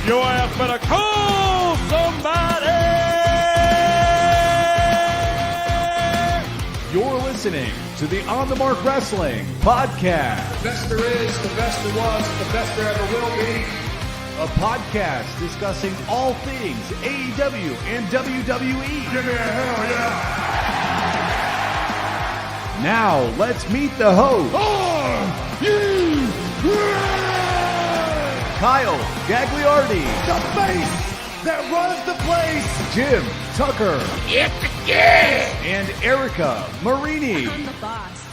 Your ass better call somebody! You're listening to the On The Mark Wrestling Podcast. The best there is, the best there was, the best there ever will be. A podcast discussing all things AEW and WWE. Give me a hell yeah! Now, let's meet the host. Kyle Gagliardi. The face that runs the place. Jim Tucker. And Erica Marini. I'm the boss.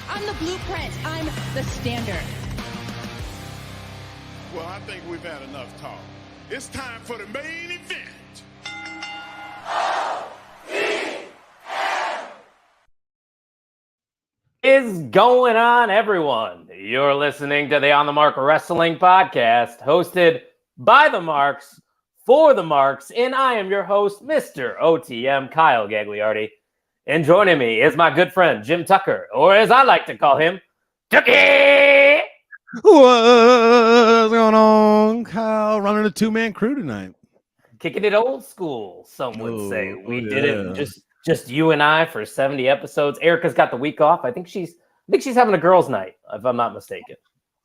I'm the blueprint. I'm the standard. Well, I think we've had enough talk. It's time for the main event. Is going on, everyone? You're listening to the On the Mark Wrestling Podcast, hosted by the Marks, for the Marks, and I am your host, Mr. OTM Kyle Gagliardi. And joining me is my good friend, Jim Tucker, or as I like to call him, Tucky! What's going on, Kyle? Running a two-man crew tonight. Kicking it old school, some would say. We did yeah. it just you and I for 70 episodes. Erica's got the week off. I think she's having a girls' night, if I'm not mistaken.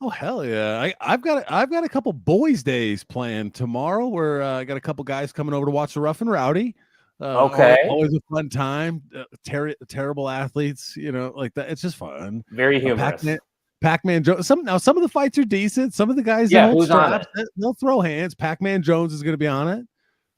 Oh hell yeah! I've got a couple boys' days planned tomorrow. Where I got a couple guys coming over to watch the Rough and Rowdy. Okay, always a fun time. Terrible athletes, you know, like that. It's just fun. Very humorous. Pac-Man Jones. Some of the fights are decent. Some of the guys, who's on it? They'll throw hands. Pac-Man Jones is going to be on it.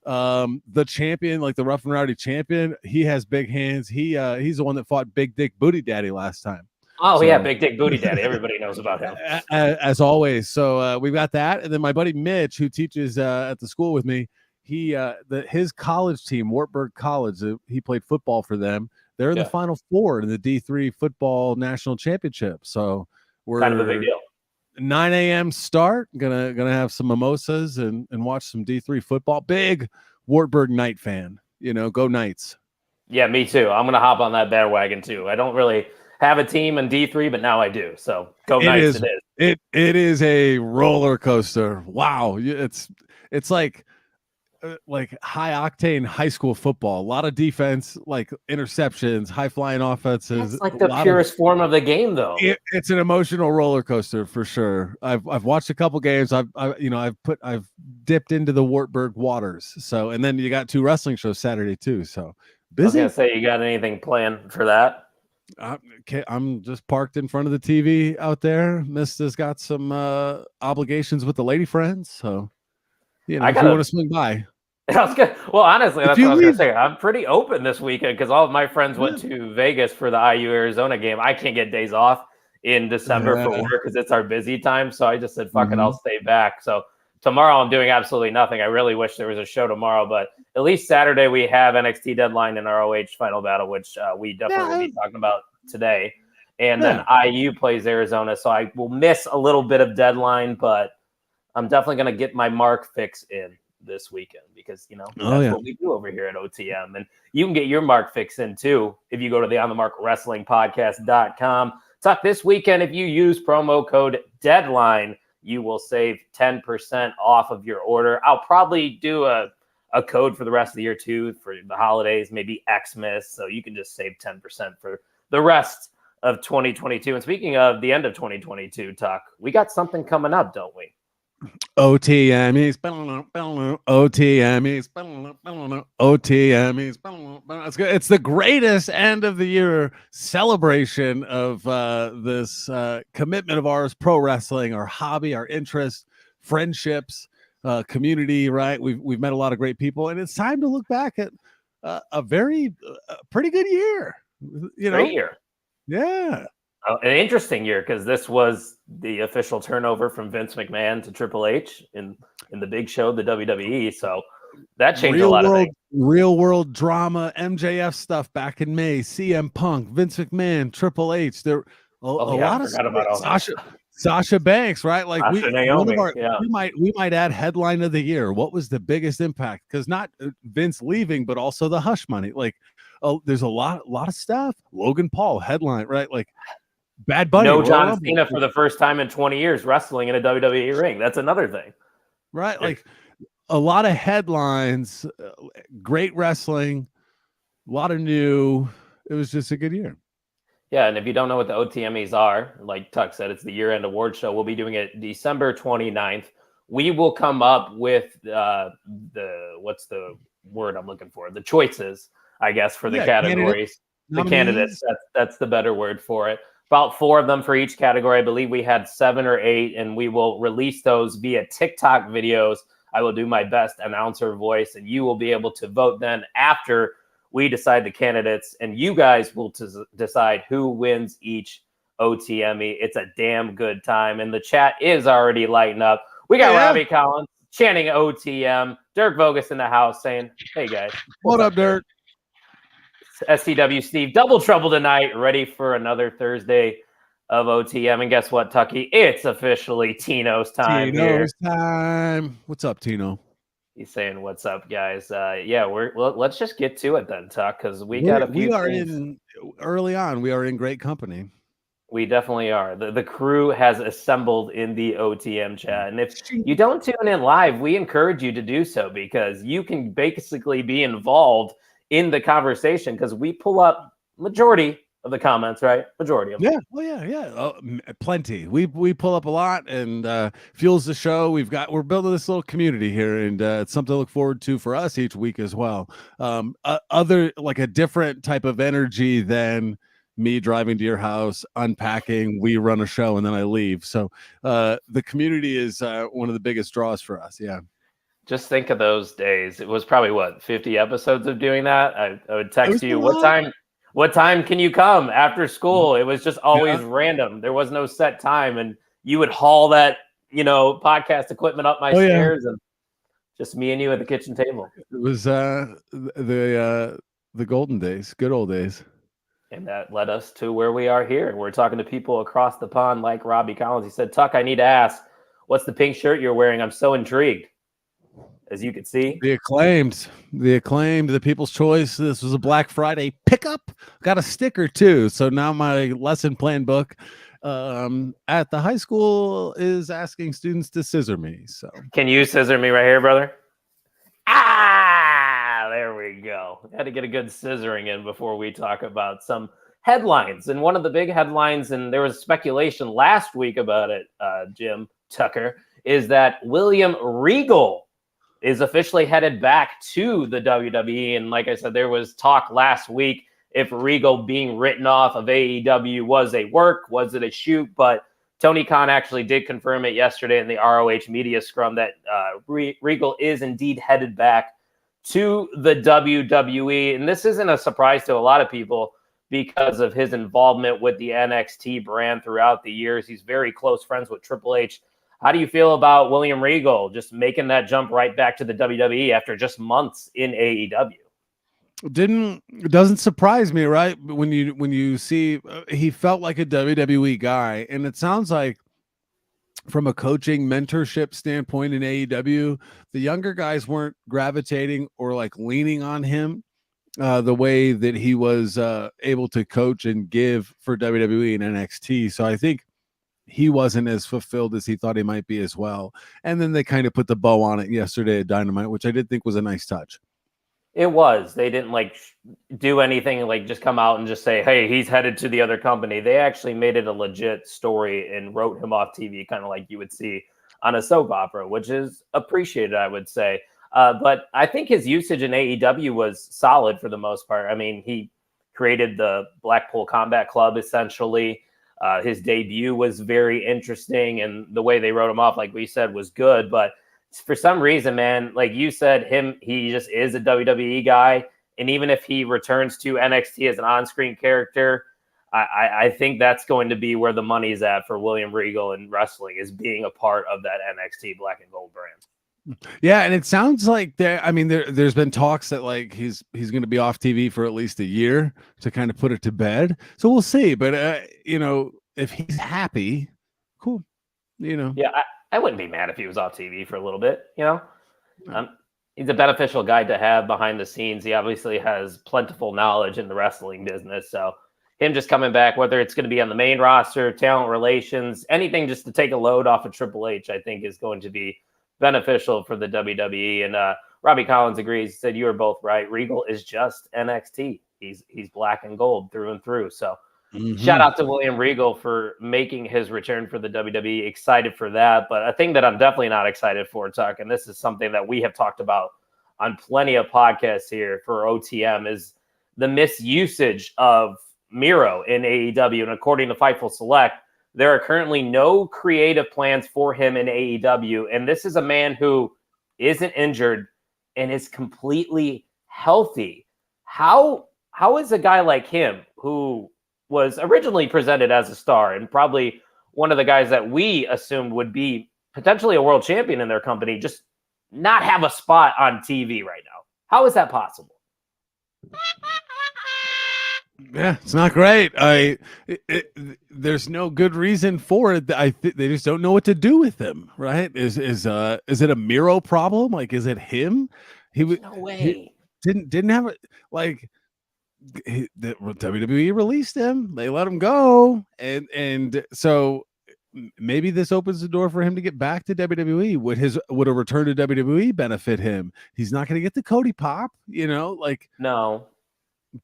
The champion, like the Rough and Rowdy champion, he has big hands. He's the one that fought Big Dick Booty Daddy last time. Oh, yeah, Big Dick Booty Daddy. Everybody knows about him. As always. So we've got that. And then my buddy Mitch, who teaches at the school with me, his college team, Wartburg College, he played football for them. They're in the Final Four in the D3 football national championship. So we're kind of a big deal. 9 a.m. start. Gonna have some mimosas and watch some D3 football. Big Wartburg Knight fan. You know, go Knights. Yeah, me too. I'm gonna hop on that bandwagon too. I don't really have a team in D3, but now I do. So go Knights. It is a roller coaster. Wow, it's like high octane high school football. A lot of defense, like interceptions, high flying offenses. It's like the purest form of the game, though. It's an emotional roller coaster for sure. I've watched a couple games. I've dipped into the Wartburg waters. So, and then you got 2 wrestling shows Saturday too. So busy. I was gonna say, you got anything planned for that? I'm just parked in front of the TV out there. Mista's got some obligations with the lady friends. So, you know, if you want to swing by. Well, honestly, that's what I was going to say. I'm pretty open this weekend because all of my friends went to Vegas for the IU Arizona game. I can't get days off in December for work because it's our busy time. So I just said, fuck it, I'll stay back. So tomorrow I'm doing absolutely nothing. I really wish there was a show tomorrow, but at least Saturday we have NXT Deadline and ROH Final Battle, which we definitely will be talking about today. And then IU plays Arizona. So I will miss a little bit of Deadline, but I'm definitely going to get my Mark fix in this weekend because, you know, that's what we do over here at OTM. And you can get your Mark fix in too if you go to the On The Mark Wrestling Podcast.com. Talk this weekend. If you use promo code DEADLINE, you will save 10% off of your order. I'll probably do a code for the rest of the year too for the holidays, maybe Xmas. So you can just save 10% for the rest of 2022. And speaking of the end of 2022, Tuck, we got something coming up, don't we? OTMEs, it's the greatest end of the year celebration of this commitment of ours, pro wrestling, our hobby, our interests, friendships, community. Right, we've met a lot of great people, and it's time to look back at a pretty good year. You know, great year. Yeah. An interesting year because this was the official turnover from Vince McMahon to Triple H in the big show, the WWE. So that changed a lot of things. Real world drama, MJF stuff back in May, CM Punk, Vince McMahon, Triple H. There a lot of stuff. Sasha Banks, right? Like we might add headline of the year. What was the biggest impact? Because not Vince leaving, but also the hush money. Like, there's a lot of stuff. Logan Paul headline, right? Like. Bad Bunny. No John Cena for the first time in 20 years wrestling in a WWE ring. That's another thing. Right. Like a lot of headlines, great wrestling, a lot of new. It was just a good year. Yeah, and if you don't know what the OTMEs are, like Tuck said, it's the year-end award show. We'll be doing it December 29th. We will come up with what's the word I'm looking for? The choices, I guess, for the categories. The candidates, that's the better word for it. About 4 of them for each category. I believe we had 7 or 8, and we will release those via TikTok videos. I will do my best announcer voice, and you will be able to vote then after we decide the candidates, and you guys will decide who wins each OTME. It's a damn good time, and the chat is already lighting up. We got Robbie Collins chanting OTM. Dirk Vogus in the house saying, hey, guys. What up, Dirk? SCW Steve, double trouble tonight, ready for another Thursday of OTM. And guess what, Tucky? It's officially Tino's time here. Time. What's up, Tino? He's saying, "What's up, guys?" Yeah, let's just get to it then, Tuck, because we got a few. We are early on. We are in great company. We definitely are. The crew has assembled in the OTM chat, and if you don't tune in live, we encourage you to do so because you can basically be involved in the conversation because we pull up majority of the comments, right? Majority of them. Yeah. Oh, yeah. Plenty. We pull up a lot and fuels the show. We're building this little community here, and it's something to look forward to for us each week as well. Other like a different type of energy than me driving to your house, unpacking. We run a show and then I leave. So the community is one of the biggest draws for us. Yeah. Just think of those days. It was probably 50 episodes of doing that. I would text you what time can you come after school? It was just always random. There was no set time, and you would haul that, podcast equipment up my stairs, and just me and you at the kitchen table. It was the golden days, good old days. And that led us to where we are here. We're talking to people across the pond like Robbie Collins. He said, Tuck, I need to ask, what's the pink shirt you're wearing? I'm so intrigued. As you can see, the acclaimed, the People's Choice. This was a Black Friday pickup. Got a sticker too. So now my lesson plan book at the high school is asking students to scissor me. So can you scissor me right here, brother? There we go. Had to get a good scissoring in before we talk about some headlines. And one of the big headlines, and there was speculation last week about it, Jim Tucker, is that William Regal is officially headed back to the WWE. And like I said, there was talk last week if Regal being written off of AEW was a work, was it a shoot? But Tony Khan actually did confirm it yesterday in the ROH media scrum that Regal is indeed headed back to the WWE. And this isn't a surprise to a lot of people because of his involvement with the NXT brand throughout the years. He's very close friends with Triple H. How do you feel about William Regal just making that jump right back to the WWE after just months in AEW? It doesn't surprise me, right? When you see he felt like a WWE guy, and it sounds like from a coaching mentorship standpoint in AEW, the younger guys weren't gravitating or like leaning on him the way that he was able to coach and give for WWE and NXT. So I think he wasn't as fulfilled as he thought he might be as well. And then they kind of put the bow on it yesterday at Dynamite, which I did think was a nice touch. It was. They didn't do anything like just come out and just say, hey, he's headed to the other company. They actually made it a legit story and wrote him off TV, kind of like you would see on a soap opera, which is appreciated, I would say. But I think his usage in AEW was solid for the most part. I mean, he created the Blackpool Combat Club, essentially. His debut was very interesting, and the way they wrote him off, like we said, was good. But for some reason, man, like you said, he just is a WWE guy. And even if he returns to NXT as an on-screen character, I think that's going to be where the money's at for William Regal in wrestling, is being a part of that NXT Black and Gold brand. Yeah, and it sounds like there's been talks that like he's going to be off TV for at least a year to kind of put it to bed. So we'll see. But if he's happy, cool. Yeah, I wouldn't be mad if he was off TV for a little bit. He's a beneficial guy to have behind the scenes. He obviously has plentiful knowledge in the wrestling business. So him just coming back, whether it's going to be on the main roster, talent relations, anything just to take a load off of Triple H, I think is going to be beneficial for the WWE. And Robbie Collins agrees. He said, you are both right. Regal is just NXT. He's black and gold through and through. So shout out to William Regal for making his return for the WWE. Excited for that. But a thing that I'm definitely not excited for, Tuck, and this is something that we have talked about on plenty of podcasts here for OTM, is the misusage of Miro in AEW. And according to Fightful Select, there are currently no creative plans for him in AEW. And this is a man who isn't injured and is completely healthy. How is a guy like him, who was originally presented as a star and probably one of the guys that we assumed would be potentially a world champion in their company, just not have a spot on TV right now? How is that possible? Yeah, it's not great. There's no good reason for it. They just don't know what to do with him. Right? Is it a Miro problem? Like, is it him? No way. He didn't have it. Like, the WWE released him. They let him go, and so maybe this opens the door for him to get back to WWE. Would a return to WWE benefit him? He's not going to get the Cody pop, No.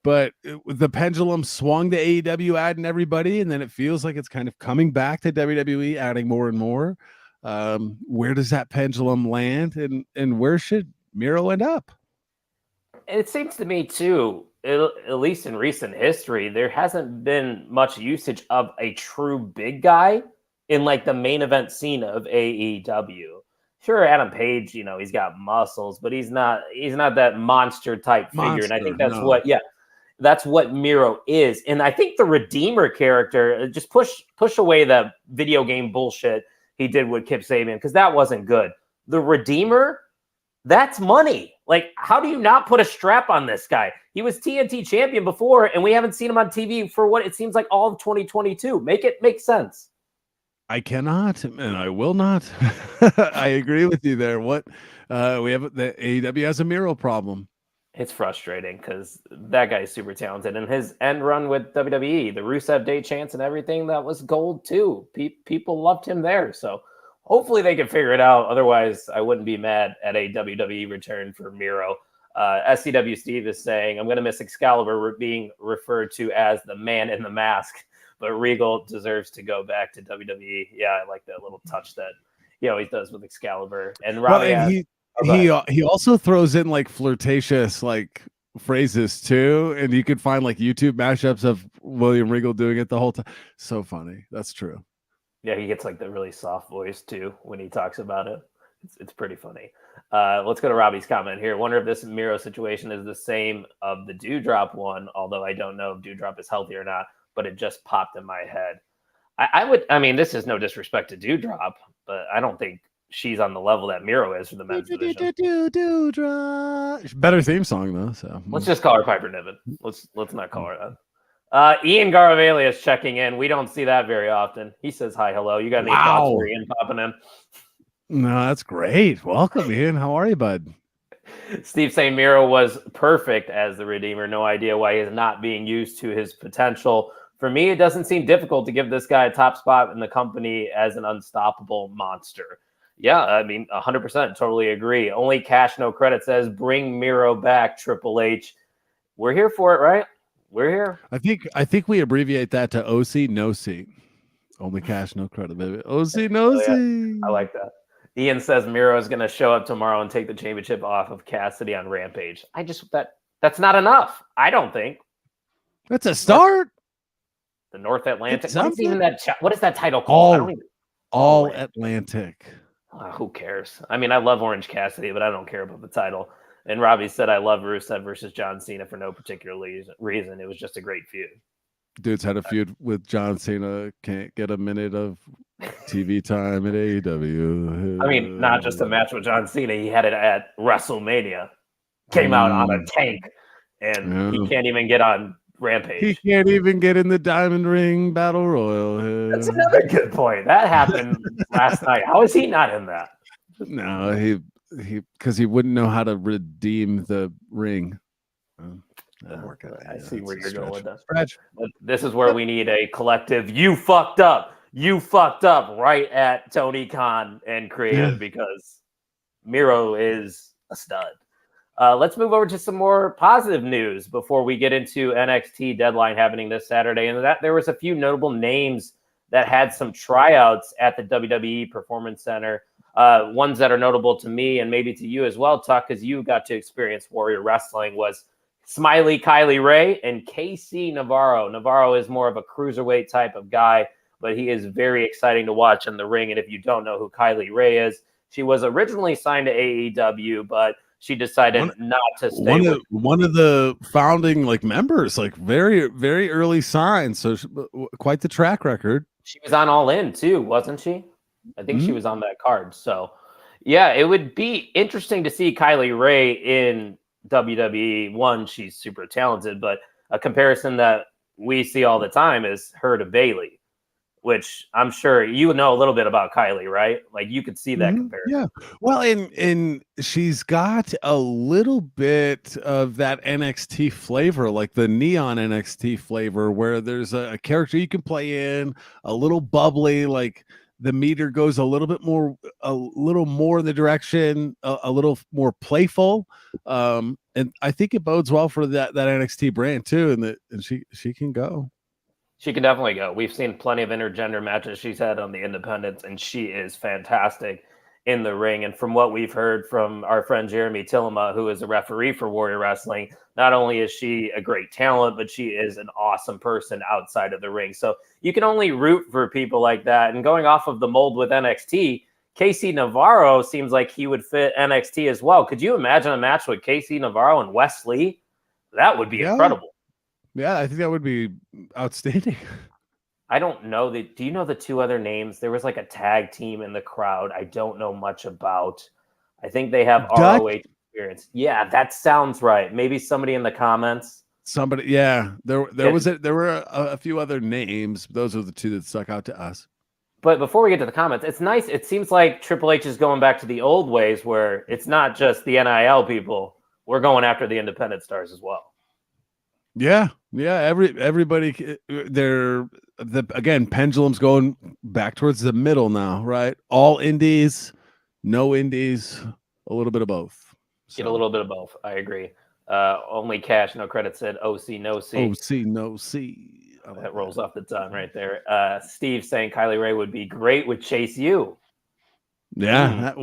But the pendulum swung to AEW, adding everybody, and then it feels like it's kind of coming back to WWE, adding more and more. Where does that pendulum land, and where should Miro end up? It seems to me too, at least in recent history, there hasn't been much usage of a true big guy in like the main event scene of AEW. Sure, Adam Page, he's got muscles, but he's not that monster type figure. And I think that's what Miro is. And I think the Redeemer character, just push away the video game bullshit he did with Kip Sabian, because that wasn't good. The Redeemer, that's money. Like, how do you not put a strap on this guy? He was TNT champion before, and we haven't seen him on TV for what it seems like all of 2022. Make it make sense. I cannot, and I will not. I agree with you there. We have the AEW has a Miro problem. It's frustrating because that guy is super talented, and his end run with WWE, the Rusev Day chants and everything, that was gold too. People loved him there, so hopefully they can figure it out. Otherwise, I wouldn't be mad at a WWE return for Miro. SCW Steve is saying, I'm going to miss Excalibur being referred to as the man in the mask, but Regal deserves to go back to WWE. Yeah, I like that little touch that he always does with Excalibur. And Robbie, he also throws in like flirtatious like phrases too, and you could find like YouTube mashups of William Regal doing it the whole time. So funny. That's true. Yeah, he gets like the really soft voice too when he talks about it. It's pretty funny. Let's go to Robbie's comment here. Wonder if this Miro situation is the same of the Dewdrop one, although I don't know if Dewdrop is healthy or not, but it just popped in my head. I mean, this is no disrespect to Dewdrop, but I don't think she's on the level that Miro is for the men's division. Dewdrop. Better theme song though. So let's just call her Piper Niven. Let's not call her that. Ian Garavaglia is checking in. We don't see that very often. He says hi, hello. You got any thoughts for Ian popping in? No, that's great. Welcome, Ian. How are you, bud? Steve saying Miro was perfect as the Redeemer. No idea why he's not being used to his potential. For me, it doesn't seem difficult to give this guy a top spot in the company as an unstoppable monster. Yeah, I mean, 100%. Totally agree. Only cash, no credit says, bring Miro back, Triple H. We're here for it, right? We're here. I think we abbreviate that to OC, no seat. Only cash, no credit, baby. OC, no seat. I like that. Ian says Miro is going to show up tomorrow and take the championship off of Cassidy on Rampage. That's not enough. I don't think. That's a start. The North Atlantic. What is that title called? All Atlantic. Who cares? I mean, I love Orange Cassidy, but I don't care about the title. And Robbie said, I love Rusev versus John Cena for no particular reason. It was just a great feud. Dude's had a feud with John Cena. Can't get a minute of TV time at AEW. I mean, not just a match with John Cena. He had it at WrestleMania. Came out on a tank, and he can't even get on Rampage. He can't even get in the Diamond Ring Battle Royal. That's another good point. That happened last night. How is he not in that? No, he because he wouldn't know how to redeem the ring. I see where you're going with that. This is where we need a collective. You fucked up right at Tony Khan and creative, because Miro is a stud. Let's move over to some more positive news before we get into NXT Deadline happening this Saturday. And that there was a few notable names that had some tryouts at the WWE Performance Center. Ones that are notable to me and maybe to you as well, Tuck, because you got to experience Warrior Wrestling, was Smiley Kylie Ray and KC Navarro. Navarro is more of a cruiserweight type of guy, but he is very exciting to watch in the ring. And if you don't know who Kylie Ray is, she was originally signed to AEW, but she decided not to stay. One of the founding members, very, very early signs. So quite the track record. She was on All In too, wasn't she? I think she was on that card. So yeah, it would be interesting to see Kylie Ray in WWE. One, she's super talented, but a comparison that we see all the time is her to Bayley, which I'm sure you know a little bit about Kylie, right? You could see that comparison. Yeah. Well, and she's got a little bit of that NXT flavor, like the neon NXT flavor, where there's a character you can play in, a little bubbly, the meter goes a little more in the direction, a little more playful. And I think it bodes well for that NXT brand too. And she can go. She can definitely go. We've seen plenty of intergender matches she's had on the independents, and she is fantastic in the ring. And from what we've heard from our friend Jeremy Tillema, who is a referee for Warrior Wrestling, not only is she a great talent, but she is an awesome person outside of the ring. So you can only root for people like that. And going off of the mold with NXT, KC Navarro seems like he would fit NXT as well. Could you imagine a match with KC Navarro and Wes Lee? That would be incredible. Yeah, I think that would be outstanding. I don't know. Do you know the two other names? There was a tag team in the crowd I don't know much about. I think they have ROH experience. Yeah, that sounds right. Maybe somebody in the comments. Somebody, yeah. There were a few other names. Those are the two that stuck out to us. But before we get to the comments, it's nice. It seems like Triple H is going back to the old ways where it's not just the NIL people. We're going after the independent stars as well. Yeah. Everybody, again, pendulum's going back towards the middle now, right? All indies, no indies, a little bit of both. Get a little bit of both. I agree. Only cash, no credit said OC, no C. OC, no C. That rolls off the tongue right there. Steve saying Kylie Ray would be great with Chase U. Yeah,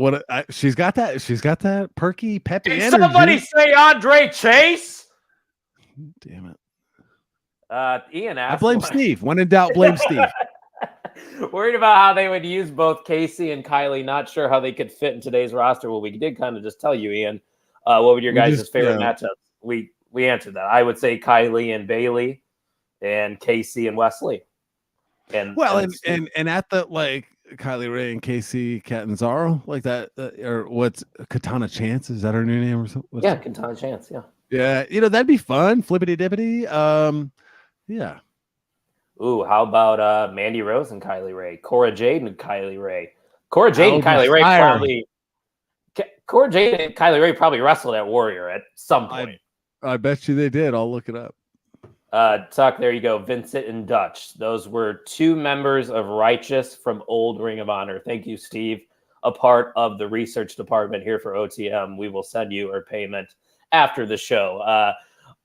she's got that. She's got that perky, peppy energy. Somebody say Andre Chase. Damn it. Ian asked. I blame Steve. When in doubt, blame Steve. Worried about how they would use both Casey and Kylie. Not sure how they could fit in today's roster. Well, we did kind of just tell you, Ian. What would your guys' favorite matchups? We answered that. I would say Kylie and Bayley, and Casey and Wesley. And at the Kylie Ray and Casey Catanzaro, that, or what's Katana Chance? Is that her new name or something? Yeah, Katana Chance. Yeah. Yeah, that'd be fun. Flippity dippity. Yeah. Ooh, how about Mandy Rose and Kylie Ray? Cora Jade and Kylie Ray. Cora Jade and Kylie Ray probably wrestled at Warrior at some point. I bet you they did. I'll look it up. Tuck, there you go. Vincent and Dutch. Those were two members of Righteous from old Ring of Honor. Thank you, Steve. A part of the research department here for OTM. We will send you our payment after the show.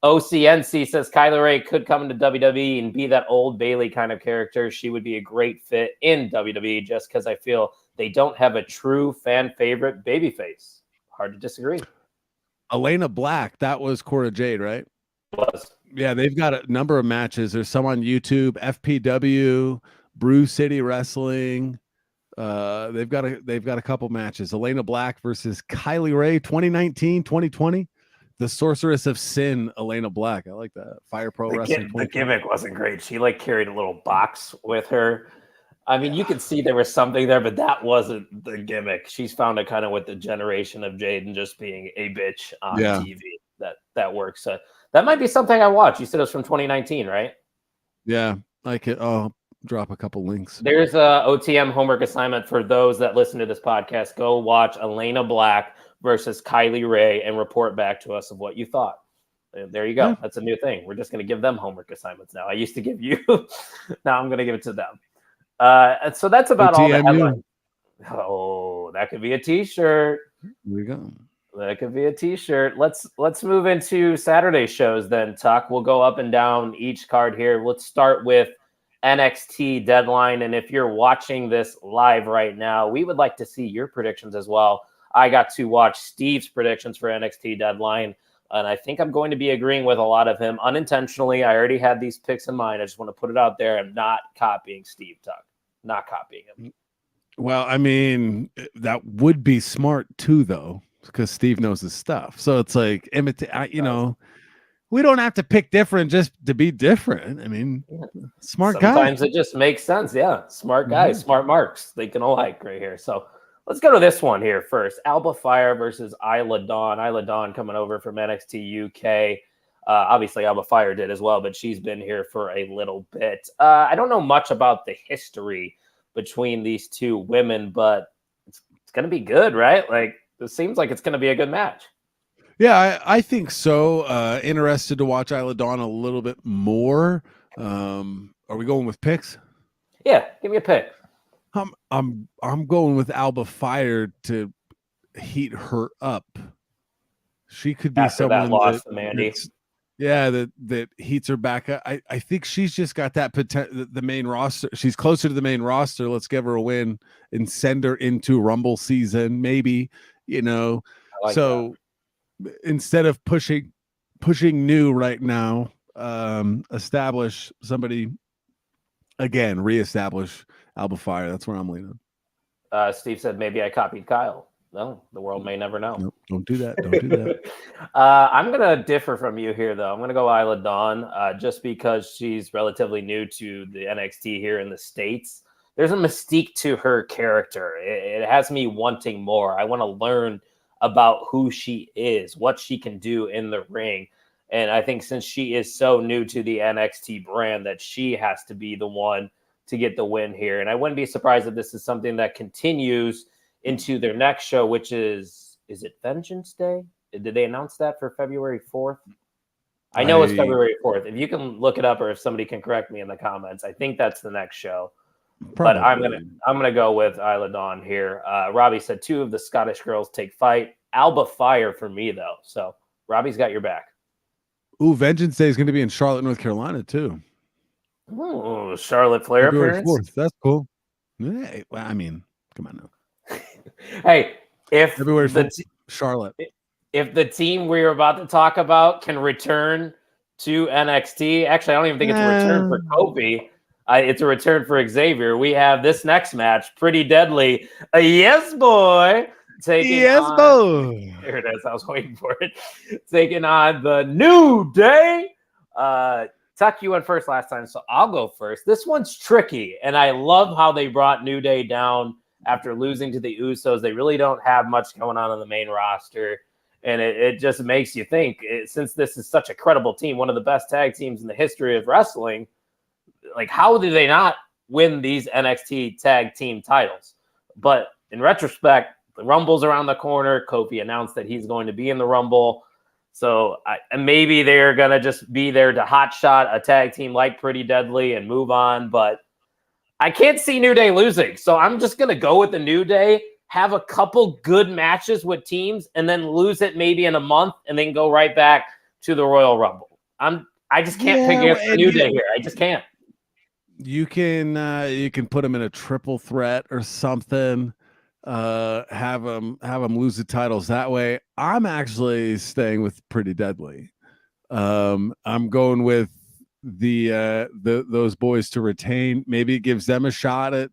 OCNC says Kylie Ray could come into WWE and be that old Bayley kind of character. She would be a great fit in WWE just because I feel they don't have a true fan favorite babyface. Hard to disagree. Elena Black, that was Cora Jade, right? Was. Yeah, they've got a number of matches. There's some on YouTube, FPW, Brew City Wrestling. They've got a couple matches. Elena Black versus Kylie Ray, 2019, 2020. The Sorceress of Sin, Elena Black. I like that. Fire Pro Wrestling. The gimmick wasn't great. She carried a little box with her. I mean, you could see there was something there, but that wasn't the gimmick. She's found it kind of with the generation of Jaden just being a bitch on TV. That works. That might be something I watch. You said it was from 2019, right? Yeah, I could. I'll drop a couple links. There's a OTM homework assignment for those that listen to this podcast. Go watch Elena Black versus Kylie Ray and report back to us of what you thought. There you go. Yeah. That's a new thing. We're just going to give them homework assignments now. I used to give you. Now I'm going to give it to them. So that's about all the headlines. Oh, that could be a T-shirt. Here we go. That could be a T-shirt. Let's move into Saturday shows then, Tuck. We'll go up and down each card here. Let's start with NXT Deadline. And if you're watching this live right now, we would like to see your predictions as well. I got to watch Steve's predictions for NXT Deadline, and I think I'm going to be agreeing with a lot of him unintentionally. I already had these picks in mind. I just want to put it out there. I'm not copying Steve, Tuck. Not copying him. Well, I mean, that would be smart too, though, because Steve knows his stuff. So it's like, we don't have to pick different just to be different. I mean, smart guy. Sometimes it just makes sense. Yeah, smart guys, smart marks. They can alike right here. So let's go to this one here first. Alba Fire versus Isla Dawn. Isla Dawn coming over from NXT UK. Obviously, Alba Fire did as well, but she's been here for a little bit. I don't know much about the history between these two women, but it's going to be good, right? Like, it seems like it's going to be a good match. Yeah, I think so. Interested to watch Isla Dawn a little bit more. Are we going with picks? Yeah, give me a pick. I'm going with Alba Fire to heat her up. She could be after someone that loss to Mandy. That heats her back up. I think she's just got that potential. The main roster. She's closer to the main roster. Let's give her a win and send her into Rumble season, maybe. Like so that. Instead of pushing new right now, establish somebody again. Reestablish Alba Fire. That's where I'm leaning. Steve said maybe I copied Kyle. No, the world may never know. Nope, don't do that. Don't do that. I'm going to differ from you here, though. I'm going to go Isla Dawn just because she's relatively new to the NXT here in the States. There's a mystique to her character. It has me wanting more. I want to learn about who she is, what she can do in the ring. And I think since she is so new to the NXT brand, that she has to be the one to get the win here. And I wouldn't be surprised if this is something that continues into their next show, which is it Vengeance Day? Did they announce that for February 4th? I know it's February 4th. If you can look it up or if somebody can correct me in the comments, I think that's the next show. Probably. But I'm gonna go with Isla Dawn here. Robbie said 2 of the Scottish girls take fight. Alba Fire for me, though. So Robbie's got your back. Ooh, Vengeance Day is going to be in Charlotte, North Carolina, too. Ooh, Charlotte Flair appearance. 4th. That's cool. Hey, well, I mean, come on now. Hey, if February 4th, Charlotte. If the team we were about to talk about can return to NXT, actually, I don't even think it's a return for Kofi. It's a return for Xavier. We have this next match, Pretty Deadly. Yes, boy. Boy. There it is. I was waiting for it. Taking on the New Day. Tuck, you went first last time, so I'll go first. This one's tricky, and I love how they brought New Day down after losing to the Usos. They really don't have much going on the main roster, and it just makes you think, since this is such a credible team, one of the best tag teams in the history of wrestling, like, how do they not win these NXT tag team titles? But in retrospect, the Rumble's around the corner. Kofi announced that he's going to be in the Rumble. So maybe they're going to just be there to hotshot a tag team like Pretty Deadly and move on. But I can't see New Day losing. So I'm just going to go with the New Day, have a couple good matches with teams, and then lose it maybe in a month and then go right back to the Royal Rumble. I just can't pick against the New Day here. I just can't. You can put them in a triple threat or something. Have them lose the titles that way. I'm actually staying with Pretty Deadly. I'm going with those boys to retain. Maybe it gives them a shot at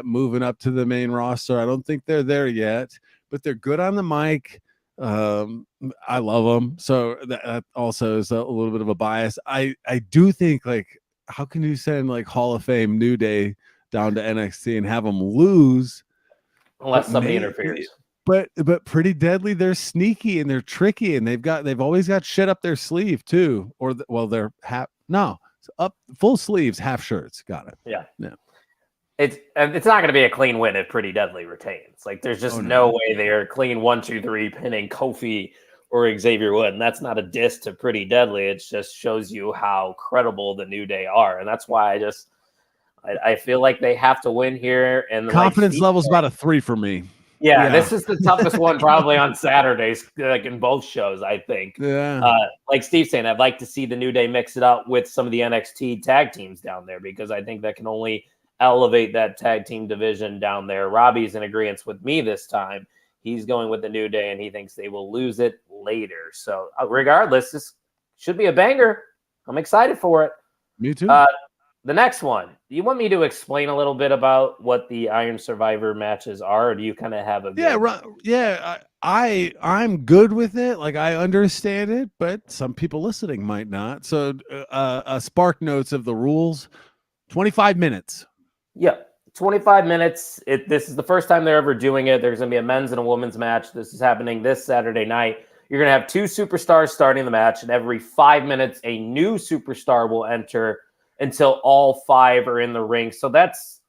moving up to the main roster. I don't think they're there yet, but they're good on the mic. I love them, so that also is a little bit of a bias. I do think, like, how can you send like Hall of Fame New Day down to NXT and have them lose? Unless somebody interferes. But Pretty Deadly, they're sneaky and they're tricky, and they've always got shit up their sleeve too. Or they're up full sleeves, half shirts. Got it. Yeah. It's not going to be a clean win if Pretty Deadly retains. Like, there's just no way they're clean 1, 2, 3 pinning Kofi or Xavier Wood, and that's not a diss to Pretty Deadly. It just shows you how credible the New Day are, and that's why I feel like they have to win here. And confidence level's about a 3 for me. Yeah, this is the toughest one probably on Saturdays, like in both shows, I think. Yeah. Like Steve's saying, I'd like to see the New Day mix it up with some of the NXT tag teams down there because I think that can only elevate that tag team division down there. Robbie's in agreement with me this time. He's going with the New Day, and he thinks they will lose it later. So regardless, this should be a banger. I'm excited for it. Me too. The next one, do you want me to explain a little bit about what the Iron Survivor matches are, or do you kind of have a I'm good with it. Like, I understand it, but some people listening might not. So spark notes of the rules: 25 minutes. Yeah, 25 minutes. This is the first time they're ever doing it. There's going to be a men's and a women's match. This is happening this Saturday night. You're going to have 2 superstars starting the match, and every 5 minutes, a new superstar will enter until all 5 are in the ring. So that's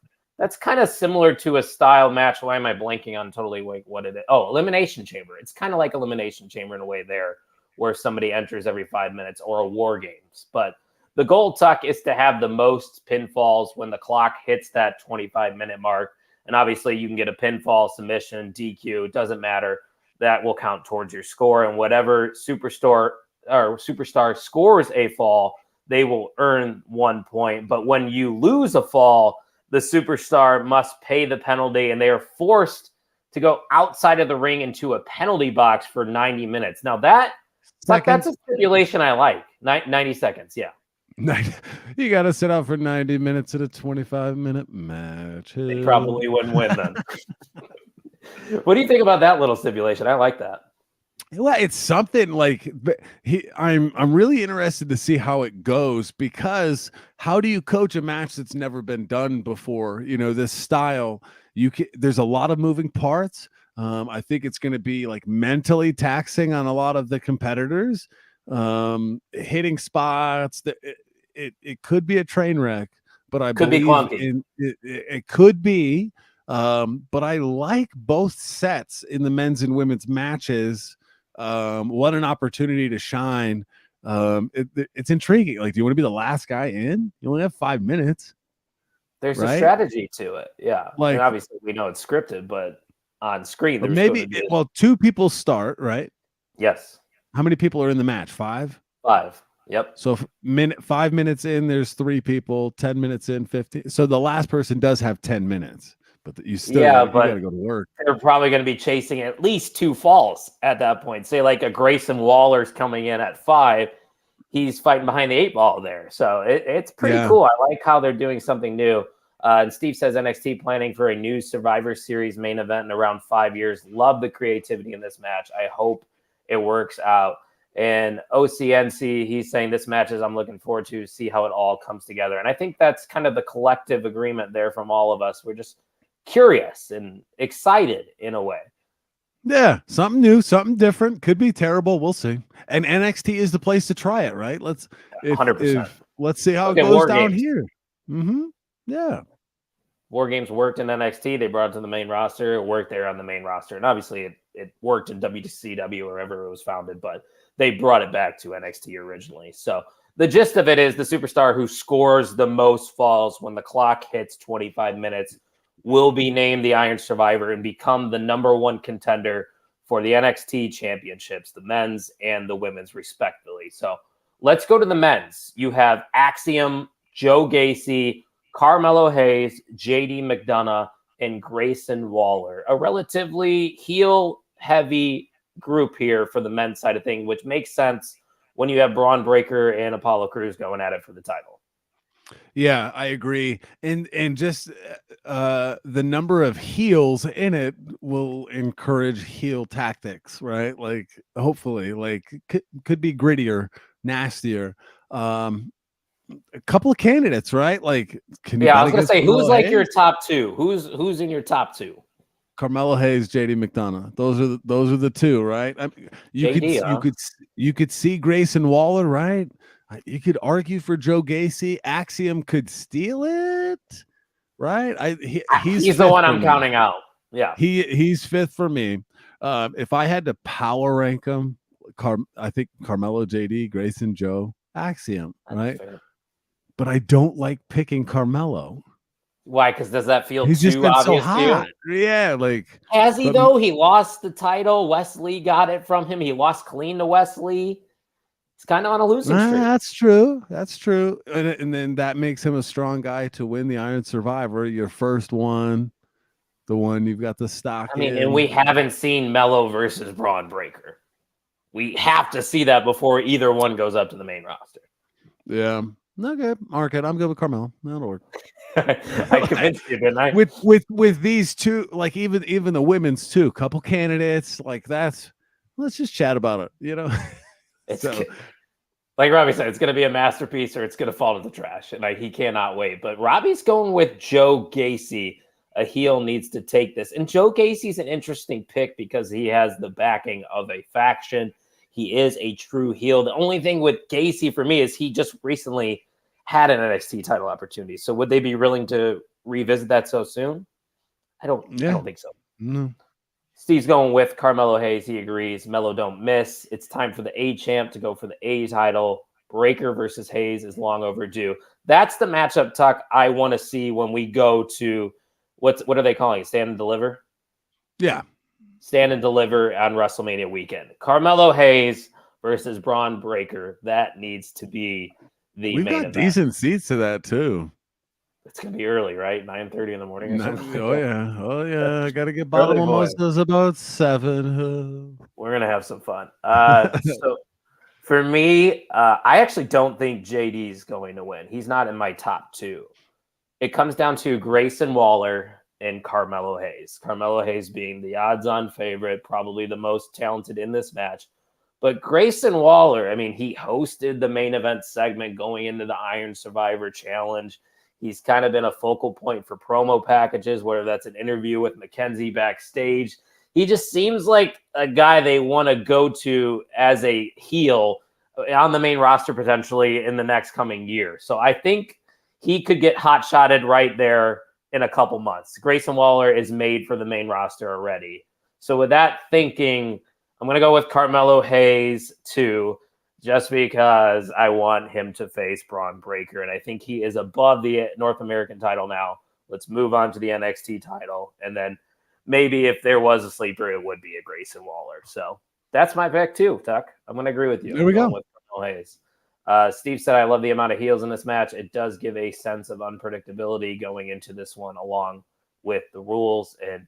kind of similar to a style match. Why am I blanking on totally what it is? Oh, Elimination Chamber. It's kind of like Elimination Chamber in a way there, where somebody enters every 5 minutes, or a War Games. But the goal, Tuck, is to have the most pinfalls when the clock hits that 25-minute mark. And obviously you can get a pinfall, submission, DQ. It doesn't matter. That will count towards your score. And whatever superstar scores a fall, they will earn 1 point. But when you lose a fall, the superstar must pay the penalty, and they are forced to go outside of the ring into a penalty box for 90 minutes. Now that's a stipulation I like. 90 seconds, yeah. You got to sit out for 90 minutes at a 25-minute match. They probably wouldn't win then. What do you think about that little stipulation? I like that. Well, it's something like I'm really interested to see how it goes, because how do you coach a match that's never been done before? This style, there's a lot of moving parts. I think it's going to be like mentally taxing on a lot of the competitors. Hitting spots, that it could be a train wreck, but I could believe be clunky. It could be. But I like both sets in the men's and women's matches. What an opportunity to shine. It's intriguing. Like, do you want to be the last guy in? You only have 5 minutes. There's a strategy to it. Yeah. Like, and obviously we know it's scripted, but on screen, there's maybe 2 people start, right? Yes. How many people are in the match? 5? 5. Yep. So 5 minutes in, there's 3 people. 10 minutes in, 50. So the last person does have 10 minutes. But you still you got to go to work. They're probably going to be chasing at least 2 falls at that point. Say like a Grayson Waller's coming in at 5. He's fighting behind the 8 ball there. So it's pretty cool. I like how they're doing something new. And Steve says NXT planning for a new Survivor Series main event in around 5 years. Love the creativity in this match. I hope it works out. And OCNC, he's saying this match is I'm looking forward to see how it all comes together. And I think that's kind of the collective agreement there from all of us. We're just curious and excited in a way. Yeah, something new, something different. Could be terrible. We'll see. And NXT is the place to try it, right? 100%. Let's see how it goes down here. Mm-hmm. Yeah. War Games worked in NXT. They brought it to the main roster. It worked there on the main roster. And obviously it worked in WCW or wherever it was founded, but they brought it back to NXT originally. So the gist of it is the superstar who scores the most falls when the clock hits 25 minutes will be named the Iron Survivor and become the #1 contender for the NXT championships, the men's and the women's respectively. So let's go to the men's. You have Axiom, Joe Gacy, Carmelo Hayes, JD McDonough, and Grayson Waller. A relatively heel-heavy group here for the men's side of things, which makes sense when you have Braun Breaker and Apollo Crews going at it for the title. Yeah, I agree. And just the number of heels in it will encourage heel tactics, right? Like, hopefully, like could be grittier, nastier. A couple of candidates, right? Like, I was gonna say, who's like your top 2? Who's in your top 2? Carmelo Hayes, JD McDonough. Those are the 2, right? You could see Grayson Waller, right? You could argue for Joe Gacy. Axiom could steal it, right? He's the one I'm counting out. Yeah, he's 5th for me. If I had to power rank them, I think Carmelo, JD, Grayson, Joe, Axiom, right? But I don't like picking Carmelo. Why? Because does that feel he's too just been obvious so hot? to you? Yeah, like has he though? He lost the title. Wesley got it from him. He lost clean to Wesley. It's kind of on a losing streak. That's true. That's true. And then that makes him a strong guy to win the Iron Survivor. Your first one, the one you've got the stock. I mean, and we haven't seen Melo versus Braun Breaker. We have to see that before either one goes up to the main roster. Yeah. Okay. Market. I'm good with Carmelo. That'll work. I convinced you, didn't I? With these two, like even the women's too, couple candidates, like let's just chat about it, you know. It's like Robbie said, it's going to be a masterpiece or it's going to fall to the trash, and he cannot wait. But Robbie's going with Joe Gacy. A heel needs to take this, and Joe Gacy's an interesting pick because he has the backing of a faction. He is a true heel. The only thing with Gacy for me is he just recently had an NXT title opportunity. So would they be willing to revisit that so soon? I don't think so. No. Steve's going with Carmelo Hayes. He agrees. Melo don't miss. It's time for the A champ to go for the A title. Breaker versus Hayes is long overdue. That's the matchup, Tuck, I want to see when we go to what are they calling it? Stand and Deliver? Yeah. Stand and Deliver on WrestleMania weekend. Carmelo Hayes versus Braun Breaker. That needs to be the We've main got event. Decent seats to that too. It's gonna be early, right? 9:30 in the morning or something. Oh yeah. I gotta get bottle mimosas about 7. We're gonna have some fun. So for me, I actually don't think JD's going to win. He's not in my top 2. It comes down to Grayson Waller and Carmelo Hayes. Carmelo Hayes being the odds-on favorite, probably the most talented in this match. But Grayson Waller, I mean, he hosted the main event segment going into the Iron Survivor Challenge. He's kind of been a focal point for promo packages, whether that's an interview with Mackenzie backstage. He just seems like a guy they want to go to as a heel on the main roster potentially in the next coming year. So I think he could get hot-shotted right there in a couple months. Grayson Waller is made for the main roster already. So with that thinking, I'm going to go with Carmelo Hayes too, just because I want him to face Braun Breaker. And I think he is above the North American title now. Let's move on to the NXT title. And then maybe if there was a sleeper, it would be a Grayson Waller. So that's my pick too, Tuck. I'm going to agree with you. There we go. With Carmelo Hayes. Steve said, I love the amount of heels in this match. It does give a sense of unpredictability going into this one, along with the rules. And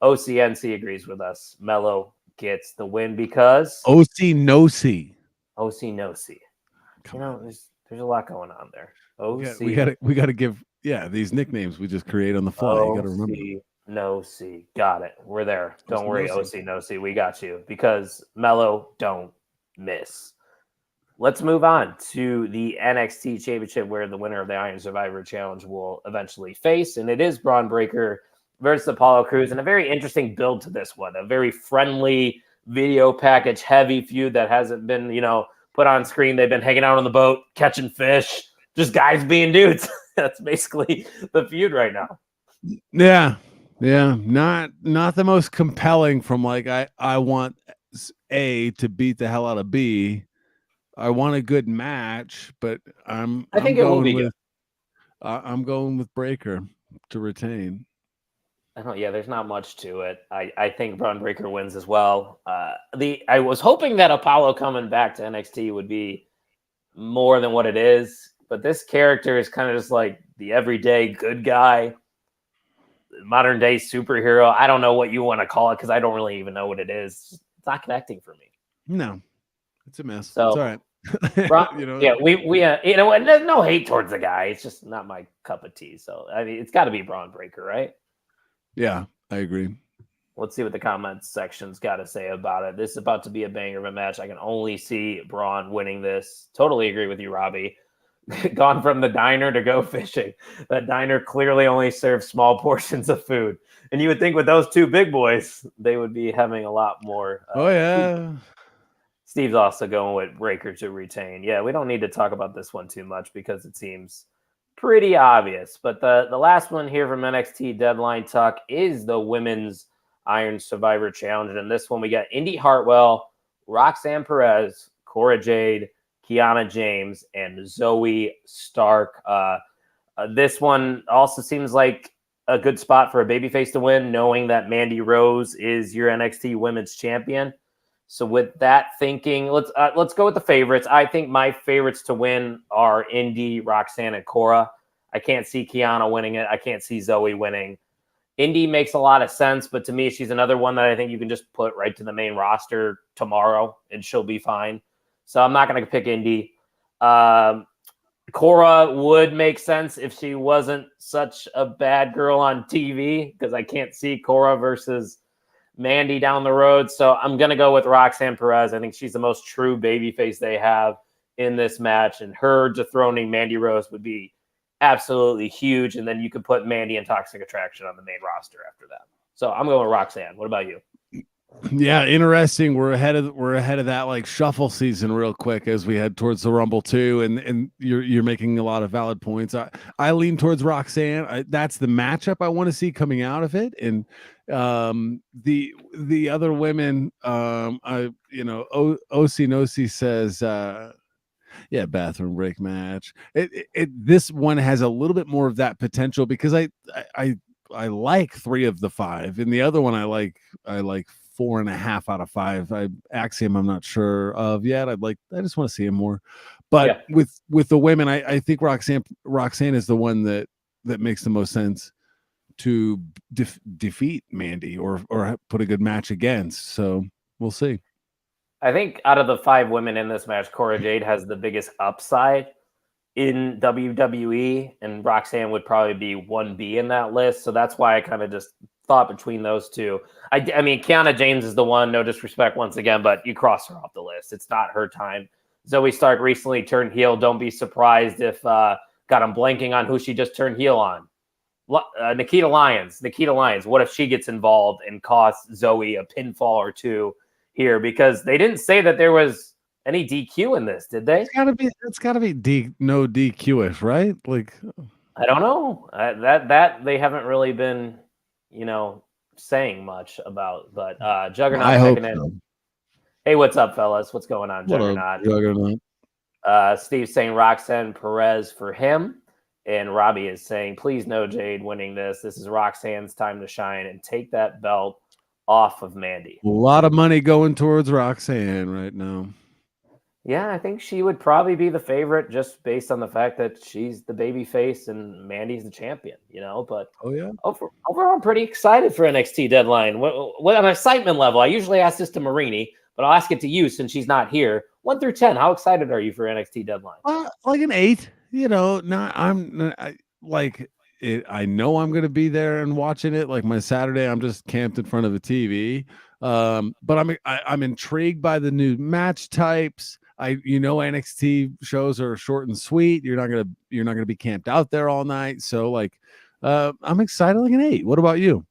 OCNC agrees with us. Melo gets the win because OC no C. OC no C. You know, there's a lot going on there. OC. We gotta give these nicknames we just create on the fly. You gotta remember. No C. Got it. We're there. Don't worry, OC no C. We got you because Melo don't miss. Let's move on to the NXT Championship, where the winner of the Iron Survivor Challenge will eventually face, and it is Braun Breaker versus Apollo Crews, and a very interesting build to this one. A very friendly video package, heavy feud that hasn't been, put on screen. They've been hanging out on the boat, catching fish, just guys being dudes. That's basically the feud right now. Yeah. Not the most compelling from like I want A to beat the hell out of B. I want a good match, but I think it will be good. I'm going with Breaker to retain. There's not much to it. I think Braun Breaker wins as well. I was hoping that Apollo coming back to NXT would be more than what it is, but this character is kind of just like the everyday good guy, modern day superhero. I don't know what you want to call it because I don't really even know what it is. It's not connecting for me. No, it's a mess. So, it's all right. We there's no hate towards the guy. It's just not my cup of tea. So I mean, it's got to be Braun Breaker, right? Yeah, I agree. Let's see what the comments section's got to say about it. This is about to be a banger of a match. I can only see Braun winning this. Totally agree with you, Robbie. Gone from the diner to go fishing. That diner clearly only serves small portions of food. And you would think with those two big boys, they would be having a lot more. Food. Steve's also going with Breaker to retain. Yeah, we don't need to talk about this one too much because it seems pretty obvious. But the last one here from NXT Deadline Tuck is the Women's Iron Survivor Challenge. And in this one, we got Indy Hartwell, Roxanne Perez, Cora Jade, Kiana James, and Zoe Stark. This one also seems like a good spot for a babyface to win, knowing that Mandy Rose is your NXT Women's Champion. So with that thinking, let's go with the favorites. I think my favorites to win are Indy, Roxanne, and Cora. I can't see Kiana winning it. I can't see Zoe winning. Indy makes a lot of sense, but to me, she's another one that I think you can just put right to the main roster tomorrow, and she'll be fine. So I'm not going to pick Indy. Cora would make sense if she wasn't such a bad girl on TV, because I can't see Cora versus Mandy down the road. So I'm going to go with Roxanne Perez. I think she's the most true babyface they have in this match, and her dethroning Mandy Rose would be absolutely huge. And then you could put Mandy and Toxic Attraction on the main roster after that. So I'm going with Roxanne. What about you? Yeah, interesting. We're ahead of that like shuffle season real quick as we head towards the Rumble too, and you're making a lot of valid points. I lean towards Roxanne. That's the matchup I want to see coming out of it, and the other women, Osi says, yeah, bathroom break match. This one has a little bit more of that potential because I like 3 of the 5, and the other one I like 4.5 out of 5. Axiom I'm not sure of yet. I just want to see him more. But yeah, with the women, I think Roxanne is the one that makes the most sense to defeat Mandy or put a good match against. So we'll see. I think out of the 5 women in this match, Cora Jade has the biggest upside in WWE, and Roxanne would probably be 1B in that list. So that's why I kind of just thought between those two. I mean, Kiana James is the one, no disrespect once again, but you cross her off the list. It's not her time. Zoe Stark recently turned heel. Don't be surprised if, God, I'm blanking on who she just turned heel on. Nikita Lyons. What if she gets involved and costs Zoe a pinfall or 2 here? Because they didn't say that there was any DQ in this, did they? It's gotta be no DQ-ish, right? Like, I don't know. That they haven't really been, saying much about. But Juggernaut. I hope so. Hey, what's up, fellas? What's going on, Juggernaut? Juggernaut. Steve's saying Roxanne Perez for him, and Robbie is saying, please no Jade winning this. This is Roxanne's time to shine and take that belt off of Mandy. A lot of money going towards Roxanne right now. Yeah, I think she would probably be the favorite just based on the fact that she's the baby face and Mandy's the champion, but overall I'm pretty excited for NXT Deadline. What on excitement level? I usually ask this to Marini, but I'll ask it to you since she's not here. 1 through 10, how excited are you for NXT Deadline? Like an 8, I know I'm going to be there and watching it. Like my Saturday, I'm just camped in front of a TV. But I'm intrigued by the new match types. NXT shows are short and sweet. You're not gonna be camped out there all night. So I'm excited like an 8. What about you?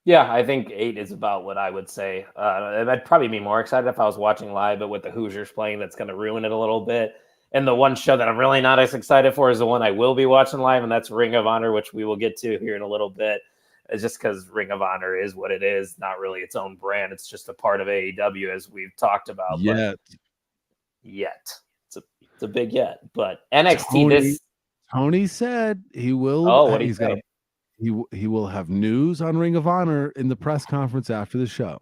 Yeah, I think 8 is about what I would say. I'd probably be more excited if I was watching live, but with the Hoosiers playing, that's going to ruin it a little bit. And the one show that I'm really not as excited for is the one I will be watching live, and that's Ring of Honor, which we will get to here in a little bit. It's just because Ring of Honor is what it is, not really its own brand. It's just a part of AEW, as we've talked about. Yet. It's a big yet. But NXT Tony said he will. Oh, what he's got. He will have news on Ring of Honor in the press conference after the show.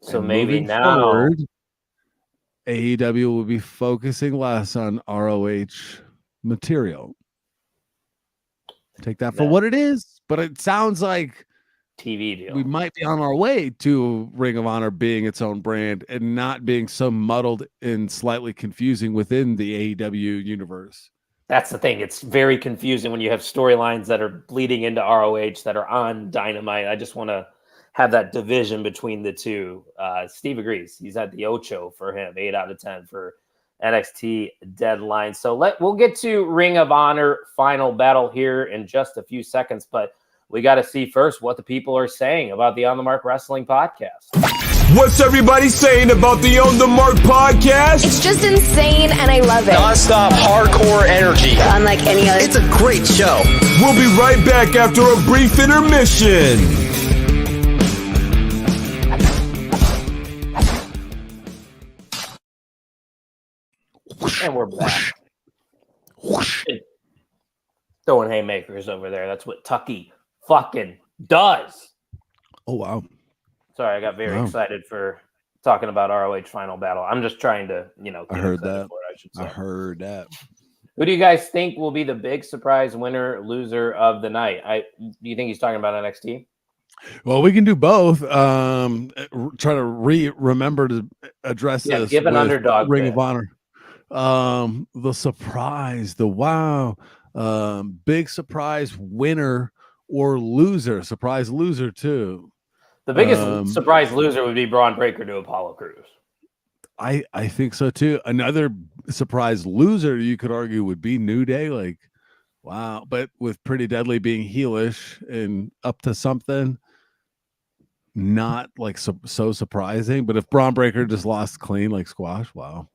So maybe now forward, AEW will be focusing less on ROH material. Take that for what it is, but it sounds like TV deal. We might be on our way to Ring of Honor being its own brand and not being so muddled and slightly confusing within the AEW universe. That's the thing. It's very confusing when you have storylines that are bleeding into ROH that are on Dynamite. I just want to have that division between the two. Steve agrees. He's at the Ocho for him, 8 out of 10 for NXT Deadline. So we'll get to Ring of Honor Final Battle here in just a few seconds, but we got to see first what the people are saying about the On the Mark Wrestling podcast. What's everybody saying about the On the Mark podcast? It's just insane, and I love it. Non-stop hardcore energy. Unlike any other. It's a great show. We'll be right back after a brief intermission. And we're back. throwing haymakers over there. That's what Tucky fucking does. Oh, wow. Sorry, I got very excited for talking about ROH Final Battle. I'm just trying to, I heard that. I heard that. Who do you guys think will be the big surprise winner, loser of the night? Do you think he's talking about NXT? Well, we can do both. Try to remember to address this. Give an underdog Ring pick. of Honor. The surprise, the wow, big surprise winner or loser. Surprise loser too. The biggest surprise loser would be Braun Breaker to Apollo Crews. I think so too. Another surprise loser, you could argue, would be New Day. Like, wow, but with Pretty Deadly being heelish and up to something, not like so surprising. But if Braun Breaker just lost clean like squash, wow,